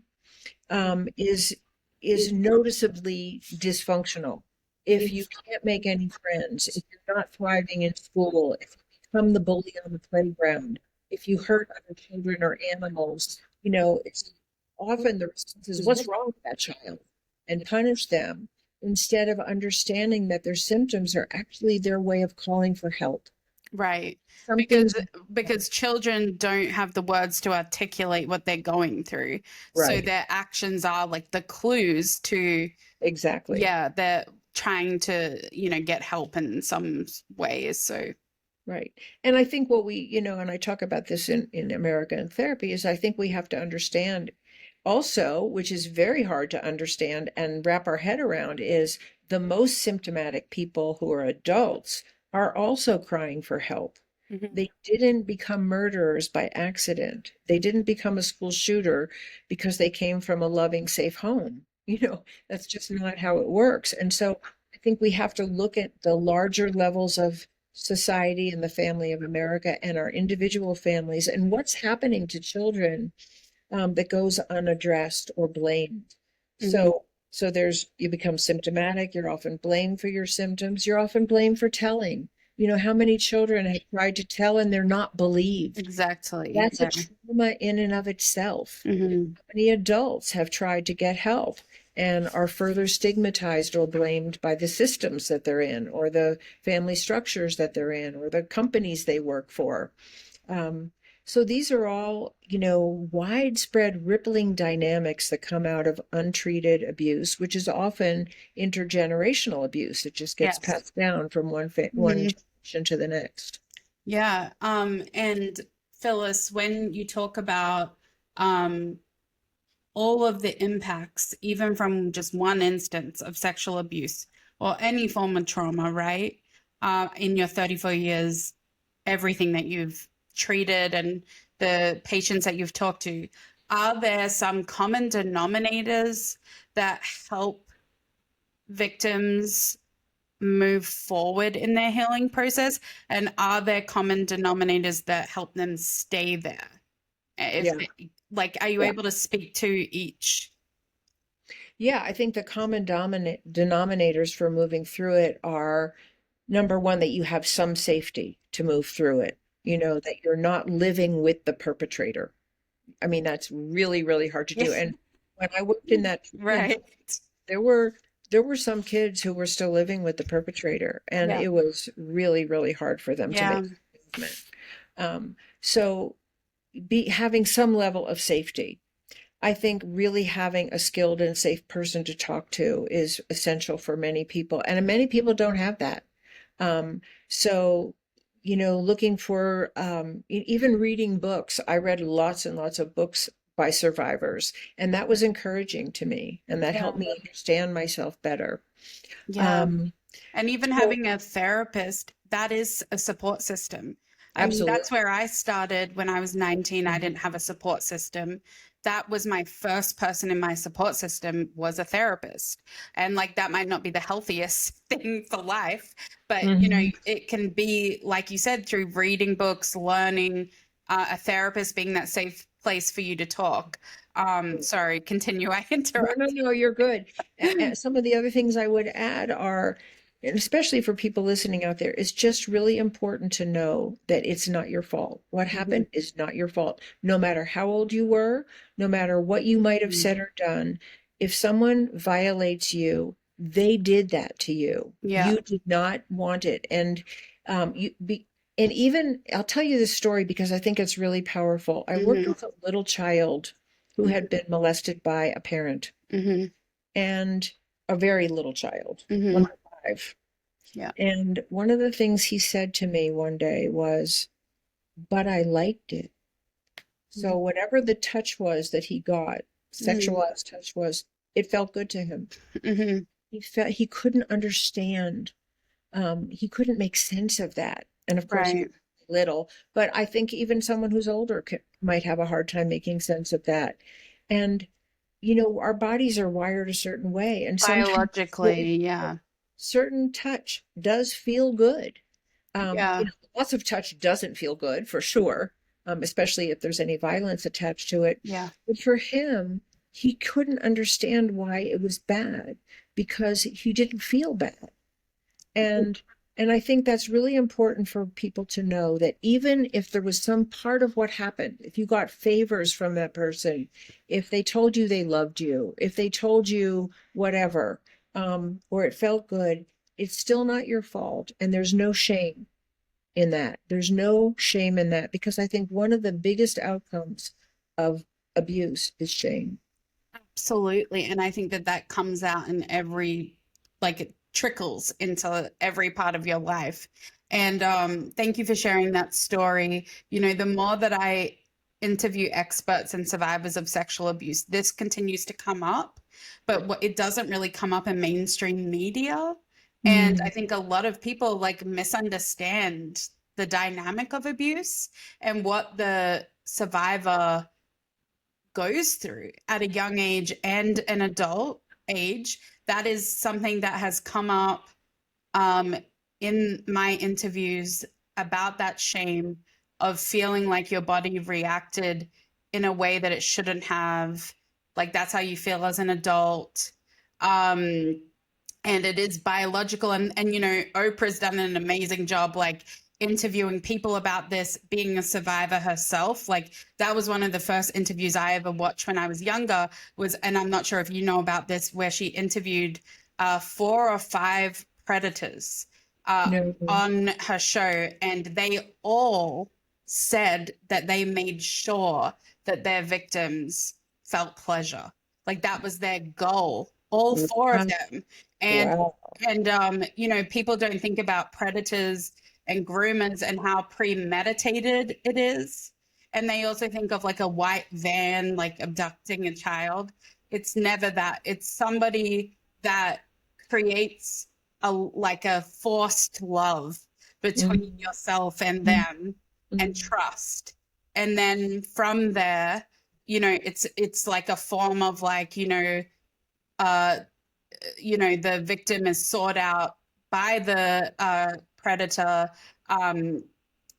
is noticeably dysfunctional. If you can't make any friends, if you're not thriving in school, if you become the bully on the playground, if you hurt other children or animals, it's often the response is, what's wrong with that child? And punish them, instead of understanding that their symptoms are actually their way of calling for help. Right. Something's Because children don't have the words to articulate what they're going through. So their actions are like the clues to, yeah, they're trying to, get help in some ways. So right. And I think what we, and I talk about this in America in Therapy, is I think we have to understand also, which is very hard to understand and wrap our head around, is the most symptomatic people who are adults are also crying for help. They didn't become murderers by accident. They didn't become a school shooter because they came from a loving, safe home. That's just not how it works. And so I think we have to look at the larger levels of society and the family of America and our individual families and what's happening to children that goes unaddressed or blamed. So you become symptomatic. You're often blamed for your symptoms. You're often blamed for telling. how many children have tried to tell and they're not believed? Exactly. That's a Yeah. trauma in and of itself. Hmm. How many adults have tried to get help and are further stigmatized or blamed by the systems that they're in, or the family structures that they're in, or the companies they work for? Um, so these are all, widespread rippling dynamics that come out of untreated abuse, which is often intergenerational abuse. It just gets Yes. passed down from one Hmm. generation to the next. Yeah. And Phyllis, when you talk about um, all of the impacts, even from just one instance of sexual abuse or any form of trauma, right? In your 34 years, everything that you've treated and the patients that you've talked to, are there some common denominators that help victims move forward in their healing process? And are there common denominators that help them stay there? If Yeah. like, are you Yeah. able to speak to each? Yeah, I think the common denominators for moving through it are, number one, that you have some safety to move through it, that you're not living with the perpetrator. I mean, that's really, really hard to do. Yes. And when I worked in that treatment, Right. there were there were some kids who were still living with the perpetrator, and Yeah. it was really, really hard for them to Yeah. make the movement. So having some level of safety. I think really having a skilled and safe person to talk to is essential for many people, and many people don't have that. So, looking for even reading books. I read lots and lots of books by survivors, and that was encouraging to me, and that Yeah. helped me understand myself better. Yeah. Um, And even so having a therapist, that is a support system. I mean, absolutely. that's where I started when I was 19. I didn't have a support system. That was my first person in my support system was a therapist. And like that might not be the healthiest thing for life, but Mhm. it can be, like you said, through reading books, learning, a therapist being that safe place for you to talk. Sorry, continue. I No, no, interrupt. no, you're good. Some of the other things I would add are, and especially for people listening out there, it's just really important to know that it's not your fault. What Mhm. happened is not your fault. No matter how old you were, no matter what you might have said or done, if someone violates you, they did that to you. Yeah. You did not want it. And and even I'll tell you this story because I think it's really powerful. I worked Hmm. with a little child who had been molested by a parent, Hmm. and a very little child, Hmm. under 5. Yeah. And one of the things he said to me one day was, "But I liked it." So whatever the touch was that he got, Mm-hmm. sexualized touch was, it felt good to him. Hmm. He couldn't understand. He couldn't make sense of that. And of course, he was Right. little, but I think even someone who's older might have a hard time making sense of that. And our bodies are wired a certain way, and sometimes Biologically, yeah. certain touch does feel good. Yeah. Lots of touch doesn't feel good for sure, especially if there's any violence attached to it. Yeah. But for him, he couldn't understand why it was bad because he didn't feel bad. And and I think that's really important for people to know that even if there was some part of what happened, if you got favors from that person, if they told you they loved you, if they told you whatever, or it felt good, it's still not your fault. And there's no shame in that. There's no shame in that because I think one of the biggest outcomes of abuse is shame. Absolutely. And I think that that comes out in every, like it trickles into every part of your life. And thank you for sharing that story. The more that I interview experts and survivors of sexual abuse, this continues to come up, but it doesn't really come up in mainstream media. And I Mm. think a lot of people like misunderstand the dynamic of abuse and what the survivor goes through at a young age and an adult age. That is something that has come up um, in my interviews about that shame of feeling like your body reacted in a way that it shouldn't have. Like that's how you feel as an adult. Um, and it is biological. And you know, Oprah's done an amazing job, like interviewing people about this, being a survivor herself. Like that was one of the first interviews I ever watched when I was younger, was, and I'm not sure if you know about this, where she interviewed 4 or 5 predators No. on her show, and they all said that they made sure that their victims felt pleasure. Like that was their goal, all 4 of Wow. them. And Wow. you know, people don't think about predators and groomers and how premeditated it is. And they also think of like a white van, like abducting a child. It's never that. It's somebody that creates a like a forced love between Mhm. yourself and them, and Mhm. trust. And then from there, you know, it's like a form of like, uh the victim is sought out by the predator, um,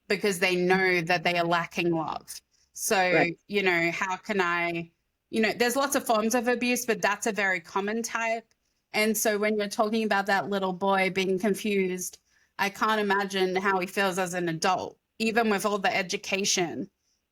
because they know that they are lacking love. So, Right. you know, how can I, there's lots of forms of abuse, but that's a very common type. And so when you're talking about that little boy being confused, I can't imagine how he feels as an adult. Even with all the education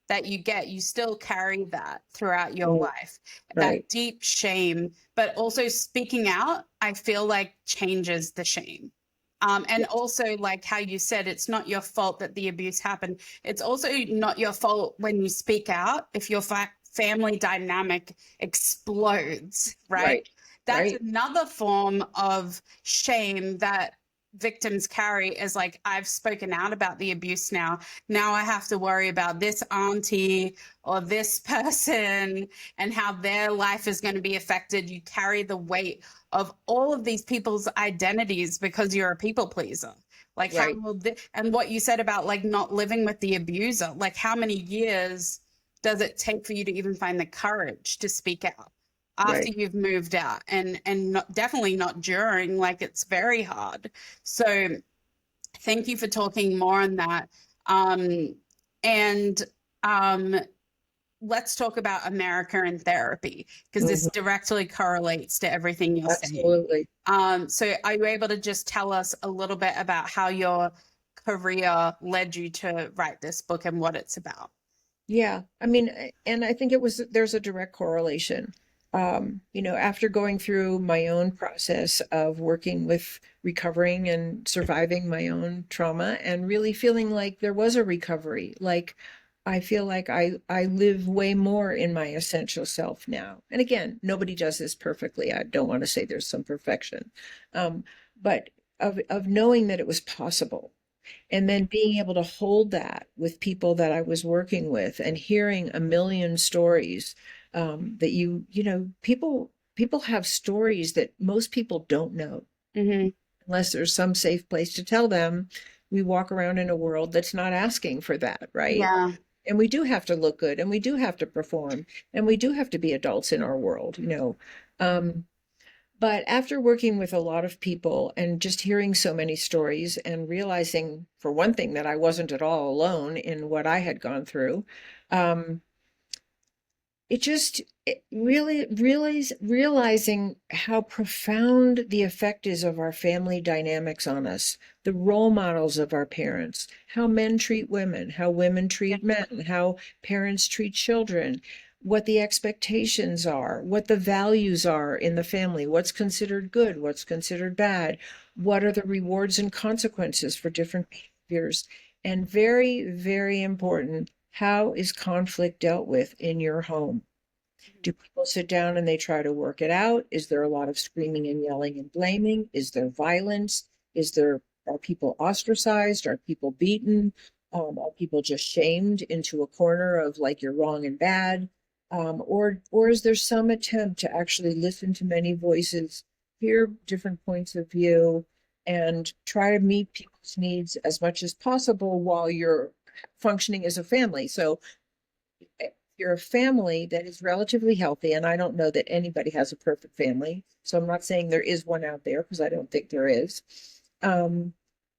that you get, you still carry that throughout your Right. life, that Right. deep shame. But also speaking out, I feel like changes the shame. And Yes. also, like how you said, it's not your fault that the abuse happened. It's also not your fault when you speak out if your family dynamic explodes, right? Right. That's Right. another form of shame that victims carry, is like, I've spoken out about the abuse now. Now I have to worry about this auntie or this person and how their life is going to be affected. You carry the weight of all of these people's identities because you're a people pleaser. Like how Right. will and what you said about like not living with the abuser, like how many years does it take for you to even find the courage to speak out after Right. you've moved out? And not, definitely not during, like it's very hard. So thank you for talking more on that. Um and um let's talk about America and therapy, because this Mhm. directly correlates to everything you're saying. Absolutely. So are you able to just tell us a little bit about how your career led you to write this book and what it's about? Yeah, I mean, and I think there's a direct correlation. After going through my own process of working with recovering and surviving my own trauma and really feeling like there was a recovery, like I feel like I live way more in my essential self now. And again, nobody does this perfectly. I don't want to say there's some perfection. Um, but of knowing that it was possible, and then being able to hold that with people that I was working with and hearing a million stories, that people have stories that most people don't know Mm-hmm. unless there's some safe place to tell them. We walk around in a world that's not asking for that, right? Yeah. And we do have to look good, and we do have to perform, and we do have to be adults in our world. But after working with a lot of people and just hearing so many stories and realizing, for one thing, that I wasn't at all alone in what I had gone through, um, it really realizing how profound the effect is of our family dynamics on us, the role models of our parents, how men treat women, how women treat men, how parents treat children, what the expectations are, what the values are in the family, what's considered good, what's considered bad, what are the rewards and consequences for different behaviors, and very, very important, how is conflict dealt with in your home? Do people sit down and they try to work it out? Is there a lot of screaming and yelling and blaming? Is there violence? Are people ostracized? Are people beaten? Are people just shamed into a corner of like you're wrong and bad? Or is there some attempt to actually listen to many voices, hear different points of view, and try to meet people's needs as much as possible while you're functioning as a family? So you're a family that is relatively healthy, and I don't know that anybody has a perfect family, so I'm not saying there is one out there because I don't think there is. Um,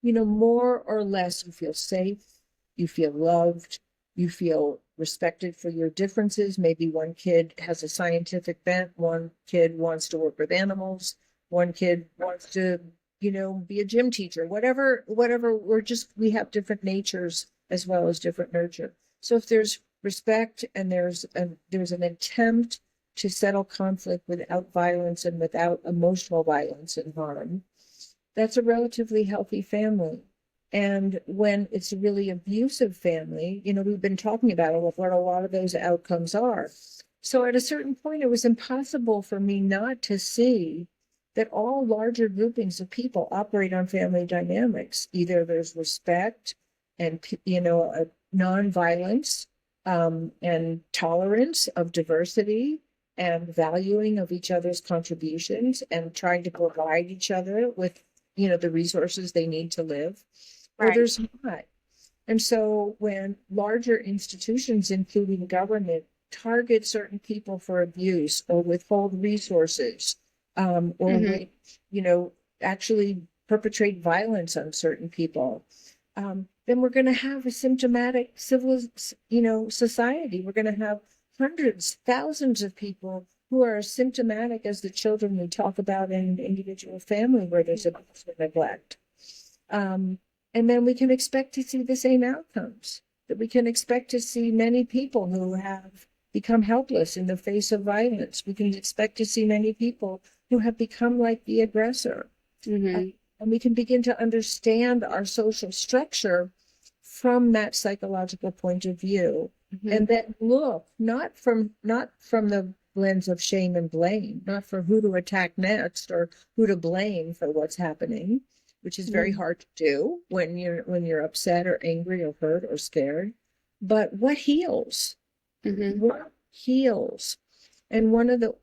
more or less, you feel safe, you feel loved, you feel respected for your differences. Maybe one kid has a scientific bent, one kid wants to work with animals, One kid wants to, be a gym teacher, whatever, we have different natures as well as different nurture. So if there's respect and there's an attempt to settle conflict without violence and without emotional violence and harm, that's a relatively healthy family. And when it's a really abusive family, we've been talking about what a lot of those outcomes are. So at a certain point, it was impossible for me not to see that all larger groupings of people operate on family dynamics. Either there's respect and, nonviolence, and tolerance of diversity and valuing of each other's contributions and trying to provide each other with, the resources they need to live, or Right. there's not. And so when larger institutions, including government, target certain people for abuse or withhold resources, or actually perpetrate violence on certain people, then we're going to have a symptomatic civil, society. We're going to have hundreds, thousands of people who are as symptomatic as the children we talk about in an individual family where there's abuse or neglect. And then we can expect to see the same outcomes, that we can expect to see many people who have become helpless in the face of violence. We can expect to see many people who have become like the aggressor. Mm-hmm. And we can begin to understand our social structure from that psychological point of view. Mm-hmm. And then look, not from the lens of shame and blame, not for who to attack next or who to blame for what's happening, which is very hard to do when you're upset or angry or hurt or scared. But what heals? Mm-hmm. What heals? And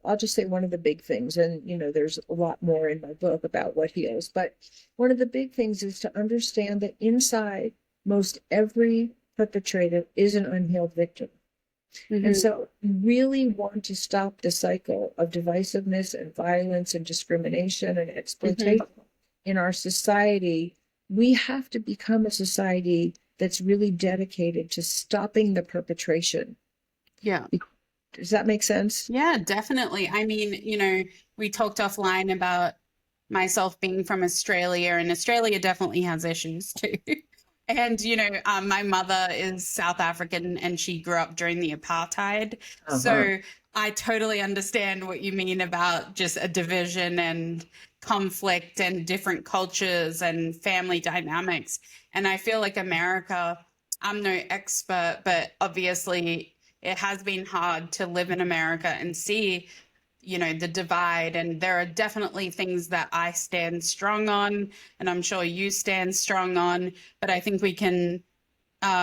I'll just say one of the big things, and there's a lot more in my book about what heals, but one of the big things is to understand that inside most every perpetrator is an unhealed victim. Mm-hmm. And so we really want to stop the cycle of divisiveness and violence and discrimination and exploitation in our society. We have to become a society that's really dedicated to stopping the perpetration. Yeah. Does that make sense? Yeah, definitely. I mean, we talked offline about myself being from Australia, and Australia definitely has issues too. And, my mother is South African and she grew up during the apartheid. So I totally understand what you mean about just a division and conflict and different cultures and family dynamics. And I feel like America, I'm no expert, but obviously it has been hard to live in America and see, the divide. And there are definitely things that I stand strong on, and I'm sure you stand strong on. But I think we can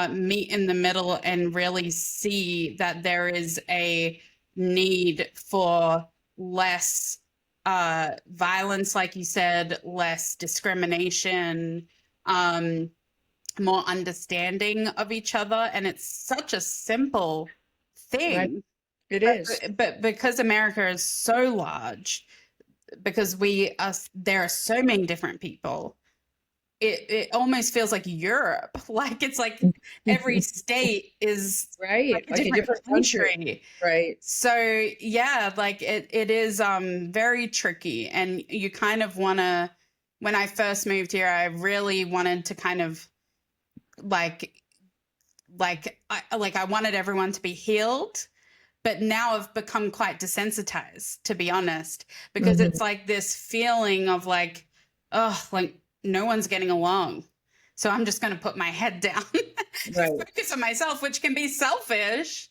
meet in the middle and really see that there is a need for less violence, like you said, less discrimination, more understanding of each other. And it's such a simple thing. Right. It is. But because America is so large, because there are so many different people, it almost feels like Europe. Like it's like every state is right, like a different country. Right. So yeah, like it is very tricky. And you kind of wanna, when I first moved here, I really wanted to kind of I wanted everyone to be healed. But now I've become quite desensitized, to be honest, because it's like this feeling of like, oh, like no one's getting along. So I'm just going to put my head down and focus on myself, which can be selfish.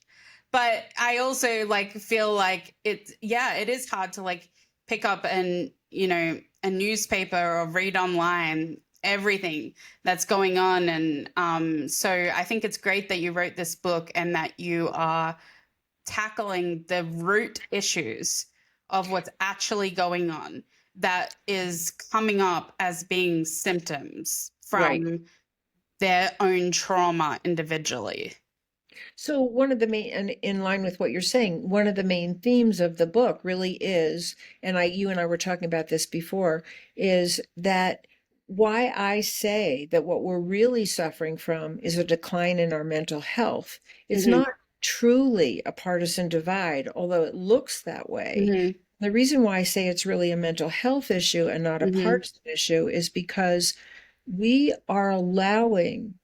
But I also feel like it is hard to pick up a newspaper or read online everything that's going on. And so I think it's great that you wrote this book and that you are tackling the root issues of what's actually going on that is coming up as being symptoms from their own trauma individually. So one of the main, and in line with what you're saying, one of the main themes of the book really is, and you and I were talking about this before, is that why I say that what we're really suffering from is a decline in our mental health. It's not truly a partisan divide, although it looks that way. The reason why I say it's really a mental health issue and not a Hmm. partisan issue is because we are allowing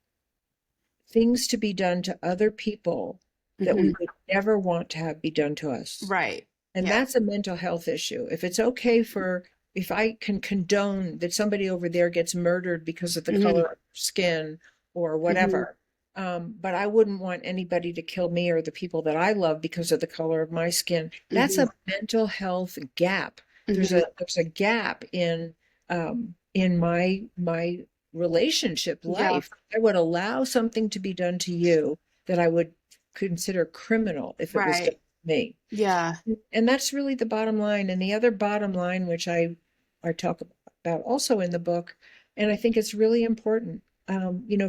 things to be done to other people that we Hmm. would never want to have be done to us. Right. And Yeah. that's a mental health issue. If it's okay if I can condone that somebody over there gets murdered because of the color Hmm. of their skin or Hmm. whatever, but I wouldn't want anybody to kill me or the people that I love because of the color of my skin. That's Hmm. a mental health gap. Hmm. There's a gap in my relationship Yeah. life. I would allow something to be done to you that I would consider criminal if it was done Right. to me. Yeah. And that's really the bottom line. And the other bottom line, which I talk about also in the book, and I think it's really important.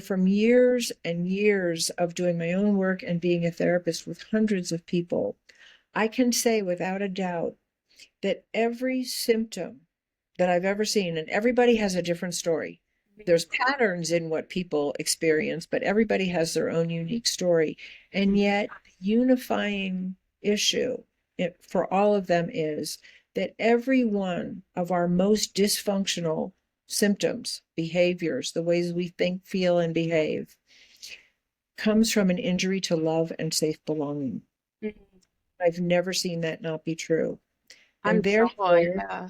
From years and years of doing my own work and being a therapist with hundreds of people, I can say without a doubt that every symptom that I've ever seen, and everybody has a different story. There's patterns in what people experience, but everybody has their own unique story. And yet, the unifying issue for all of them is that every one of our most dysfunctional symptoms, behaviors, the ways we think, feel, and behave, comes from an injury to love and safe belonging. Mhm. I've never seen that not be true. And I'm sure. Yeah.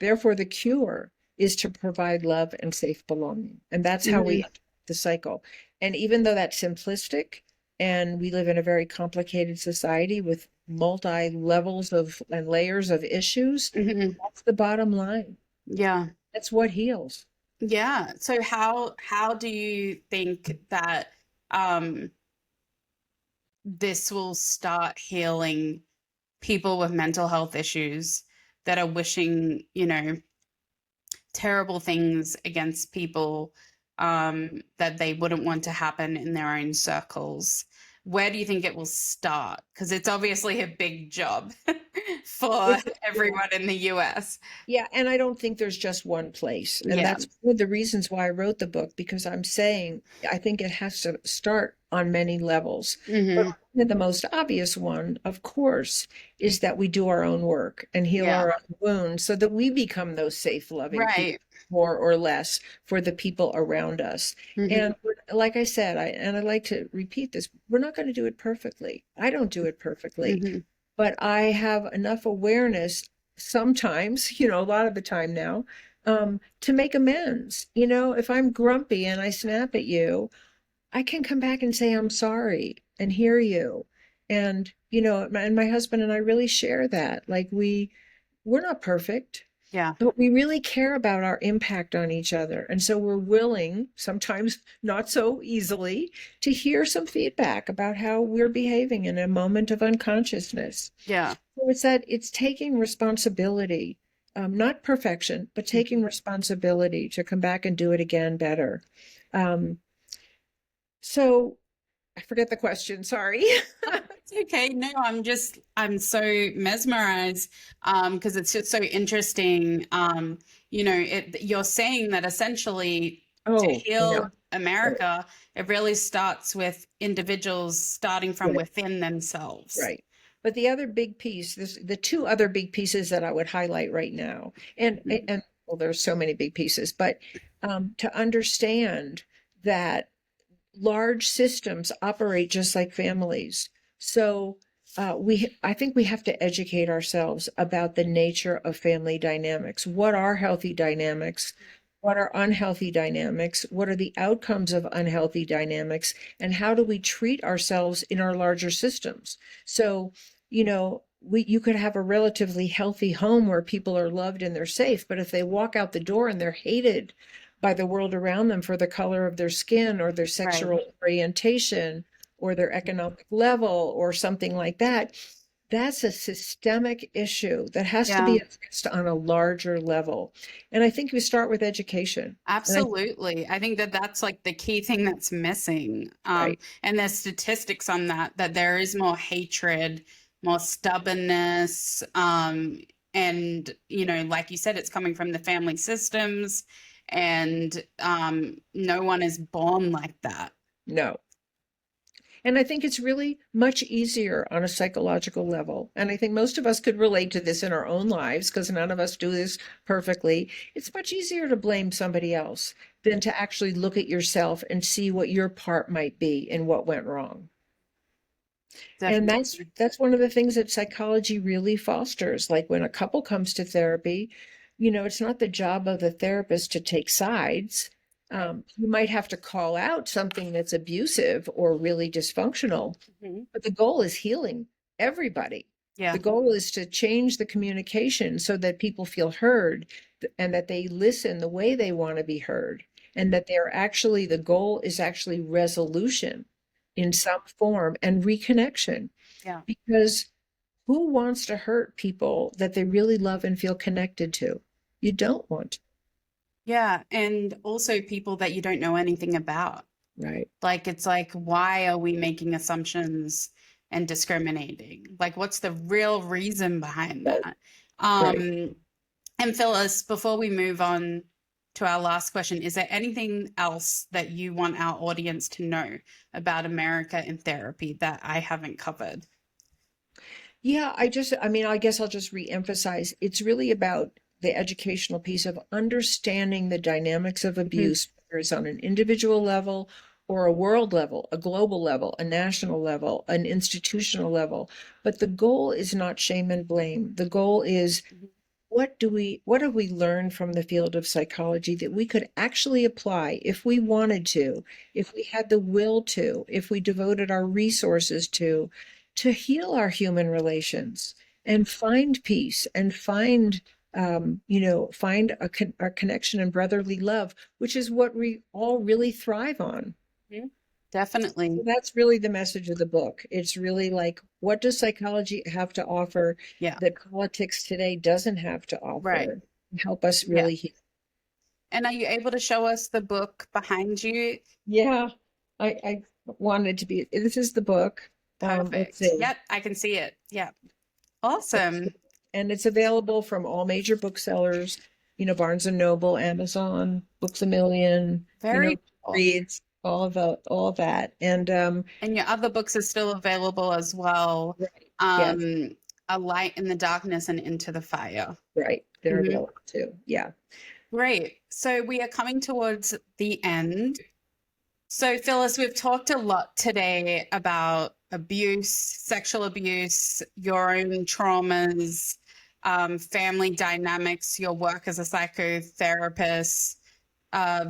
therefore, the cure is to provide love and safe belonging. And that's how we Hmm. end the cycle. And even though that's simplistic, and we live in a very complicated society with multi levels of and layers of issues, Hmm. that's the bottom line. Yeah. That's what heals. Yeah. So how do you think that um this will start healing people with mental health issues that are wishing, terrible things against people that they wouldn't want to happen in their own circles? Where do you think it will start? Because it's obviously a big job for It's yeah. everyone in the US. Yeah, and I don't think there's just one place. And Yeah. that's one of the reasons why I wrote the book, because I'm saying I think it has to start on many levels. But Hmm. the most obvious one, of course, is that we do our own work and heal Yeah. our own wounds so that we become those safe, loving people, Right. more or less, for the people around us. Hmm. And like I said, I like to repeat this, we're not going to do it perfectly. I don't do it perfectly, Hmm. but I have enough awareness sometimes, a lot of the time now, to make amends. If I'm grumpy and I snap at you, I can come back and say, I'm sorry and hear you. And my husband and I really share that. Like we're not perfect, Yeah. but we really care about our impact on each other. And so we're willing, sometimes not so easily, to hear some feedback about how we're behaving in a moment of unconsciousness. Yeah. So it's taking responsibility, not perfection, but taking responsibility to come back and do it again better. Um, so I forget the question. Sorry. It's okay. No, I'm so mesmerized because it's just so interesting. You're saying that essentially to Oh, I know. heal America, it really starts with individuals starting from Right, within themselves. right. But the other big piece, the two other big pieces that I would highlight right now, and well, there's so many big pieces, but to understand that large systems operate just like families. So I think we have to educate ourselves about the nature of family dynamics. What are healthy dynamics? What are unhealthy dynamics? What are the outcomes of unhealthy dynamics? And how do we treat ourselves in our larger systems? So, you could have a relatively healthy home where people are loved and they're safe, but if they walk out the door and they're hated by the world around them for the color of their skin or their Right. sexual orientation or their economic level or something like that, that's a systemic issue that has to Yeah, be addressed on a larger level. And I think we start with education. And absolutely. I think that that's like the key thing that's missing. right, And there's statistics on that there is more hatred, more stubbornness. And, like you said, it's coming from the family systems, and no one is born like that. no. And I think it's really much easier on a psychological level. And I think most of us could relate to this in our own lives because none of us do this perfectly. It's much easier to blame somebody else than to actually look at yourself and see what your part might be in what went wrong. And Definitely. that's one of the things that psychology really fosters. Like when a couple comes to therapy, it's not the job of the therapist to take sides. Right. You might have to call out something that's abusive or really dysfunctional, Mhm. but the goal is healing everybody. The Yeah. goal is to change the communication so that people feel heard and that they listen the way they want to be heard, and that the goal is actually resolution in some form and reconnection. Yeah. Because who wants to hurt people that they really love and feel connected to? You don't want to. Yeah. And also people that you don't know anything about. Right. Like, it's like, why are we making assumptions and discriminating? Like, what's the real reason behind Right. that? Right. And Phyllis, before we move on to our last question, is there anything else that you want our audience to know about America in therapy that I haven't covered? Yeah, I guess I'll just reemphasize it's really about the educational piece of understanding the dynamics of Mhm. abuse, whether it's on an individual level or a world level, a global level, a national level, an institutional level. But the goal is not shame and blame. The goal is Mhm. what have we learned from the field of psychology that we could actually apply if we wanted to, if we had the will to, if we devoted our resources to heal our human relations and find peace and find a connection and brotherly love, which is what we all really thrive on. Mhm. So Definitely. that's really the message of the book. It's really like, what does psychology have to offer Yeah. that politics today doesn't have to Right. offer? Help us Yeah. really heal. And are you able to show us the book behind you? Yeah, I wanted to be. This is the book. Let's Perfect. see. Yep, I can see it. Yeah. That's Awesome. and it's available from all major booksellers, Barnes and Noble, Amazon, Books a Million, Very cool. Reads, all of that. And And your other books are still available as well. right, yes, Um, A Light in the Darkness and Into the Fire. right, they're Hmm. available too. Yeah. Great. So we are coming towards the end. So, Phyllis, we've talked a lot today about abuse, sexual abuse, your own traumas, family dynamics, your work as a psychotherapist,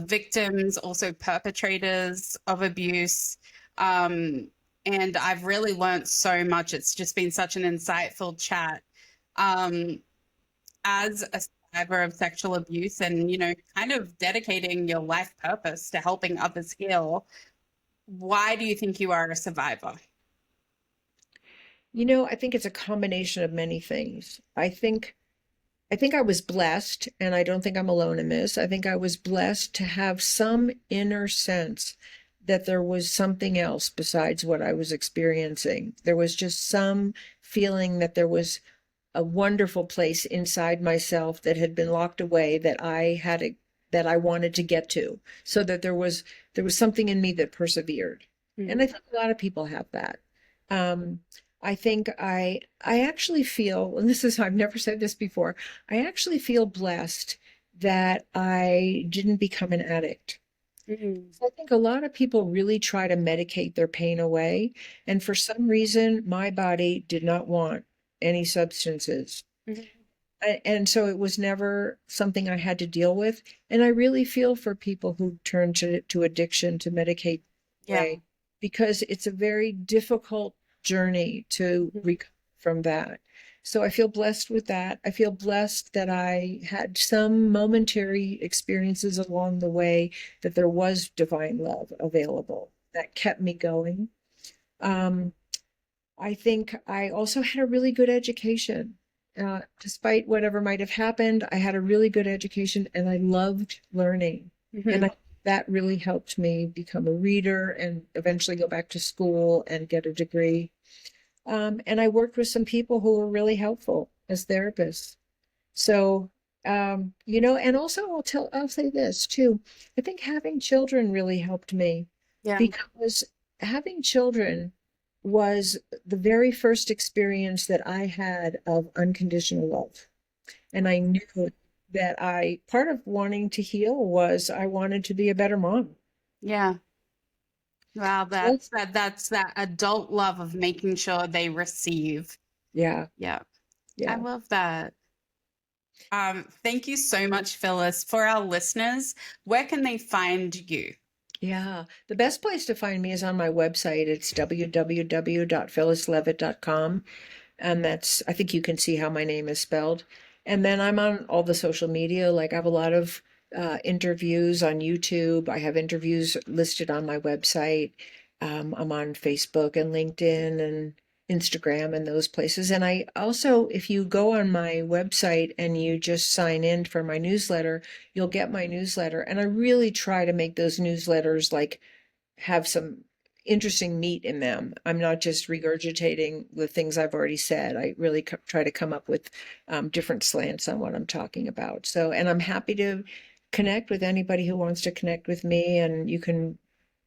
victims, also perpetrators of abuse. Um, and I've really learned so much. It's just been such an insightful chat. Um, as a survivor of sexual abuse and, kind of dedicating your life purpose to helping others heal, why do you think you are a survivor? I think it's a combination of many things. I think I was blessed, and I don't think I'm alone in this. I think I was blessed to have some inner sense that there was something else besides what I was experiencing. There was just some feeling that there was a wonderful place inside myself that had been locked away that I wanted to get to, so that there was something in me that persevered. And Mhm. I think a lot of people have that. Um, I think I actually feel, and I've never said this before, I actually feel blessed that I didn't become an addict. Mhm. I think a lot of people really try to medicate their pain away. And for some reason, my body did not want any substances. Mhm. And so it was never something I had to deal with. And I really feel for people who turn to addiction to medicate Yeah. away, because it's a very difficult journey to Mhm. recover from that. So I feel blessed with that. I feel blessed that I had some momentary experiences along the way, that there was divine love available that kept me going. Um, I think I also had a really good education. Despite whatever might have happened, I had a really good education and I loved learning. And Mhm. that really helped me become a reader and eventually go back to school and get a degree. And I worked with some people who were really helpful as therapists. So, and also I'll say this too. I think having children really helped me, Yeah. because having children was the very first experience that I had of unconditional love. And I knew that part of wanting to heal was I wanted to be a better mom. Yeah. Wow, Well, that's that adult love of making sure they receive. yeah, Yeah. I yeah. love that. Thank you so much, Phyllis. For our listeners, where can they find you? Yeah, the best place to find me is on my website. It's www.phyllisleavitt.com. And I think you can see how my name is spelled. And then I'm on all the social media. Like I have a lot of interviews on YouTube. I have interviews listed on my website. I'm on Facebook and LinkedIn and Instagram and those places. And I also, if you go on my website and you just sign in for my newsletter, you'll get my newsletter. And I really try to make those newsletters like have some interesting meat in them. I'm not just regurgitating the things I've already said. I really try to come up with different slants on what I'm talking about. So, and I'm happy to connect with anybody who wants to connect with me. And you can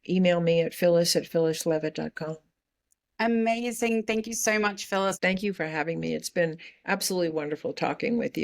email me at phyllis@phyllisleavitt.com. Amazing. Thank you so much, Phyllis. Thank you for having me. It's been absolutely wonderful talking with you.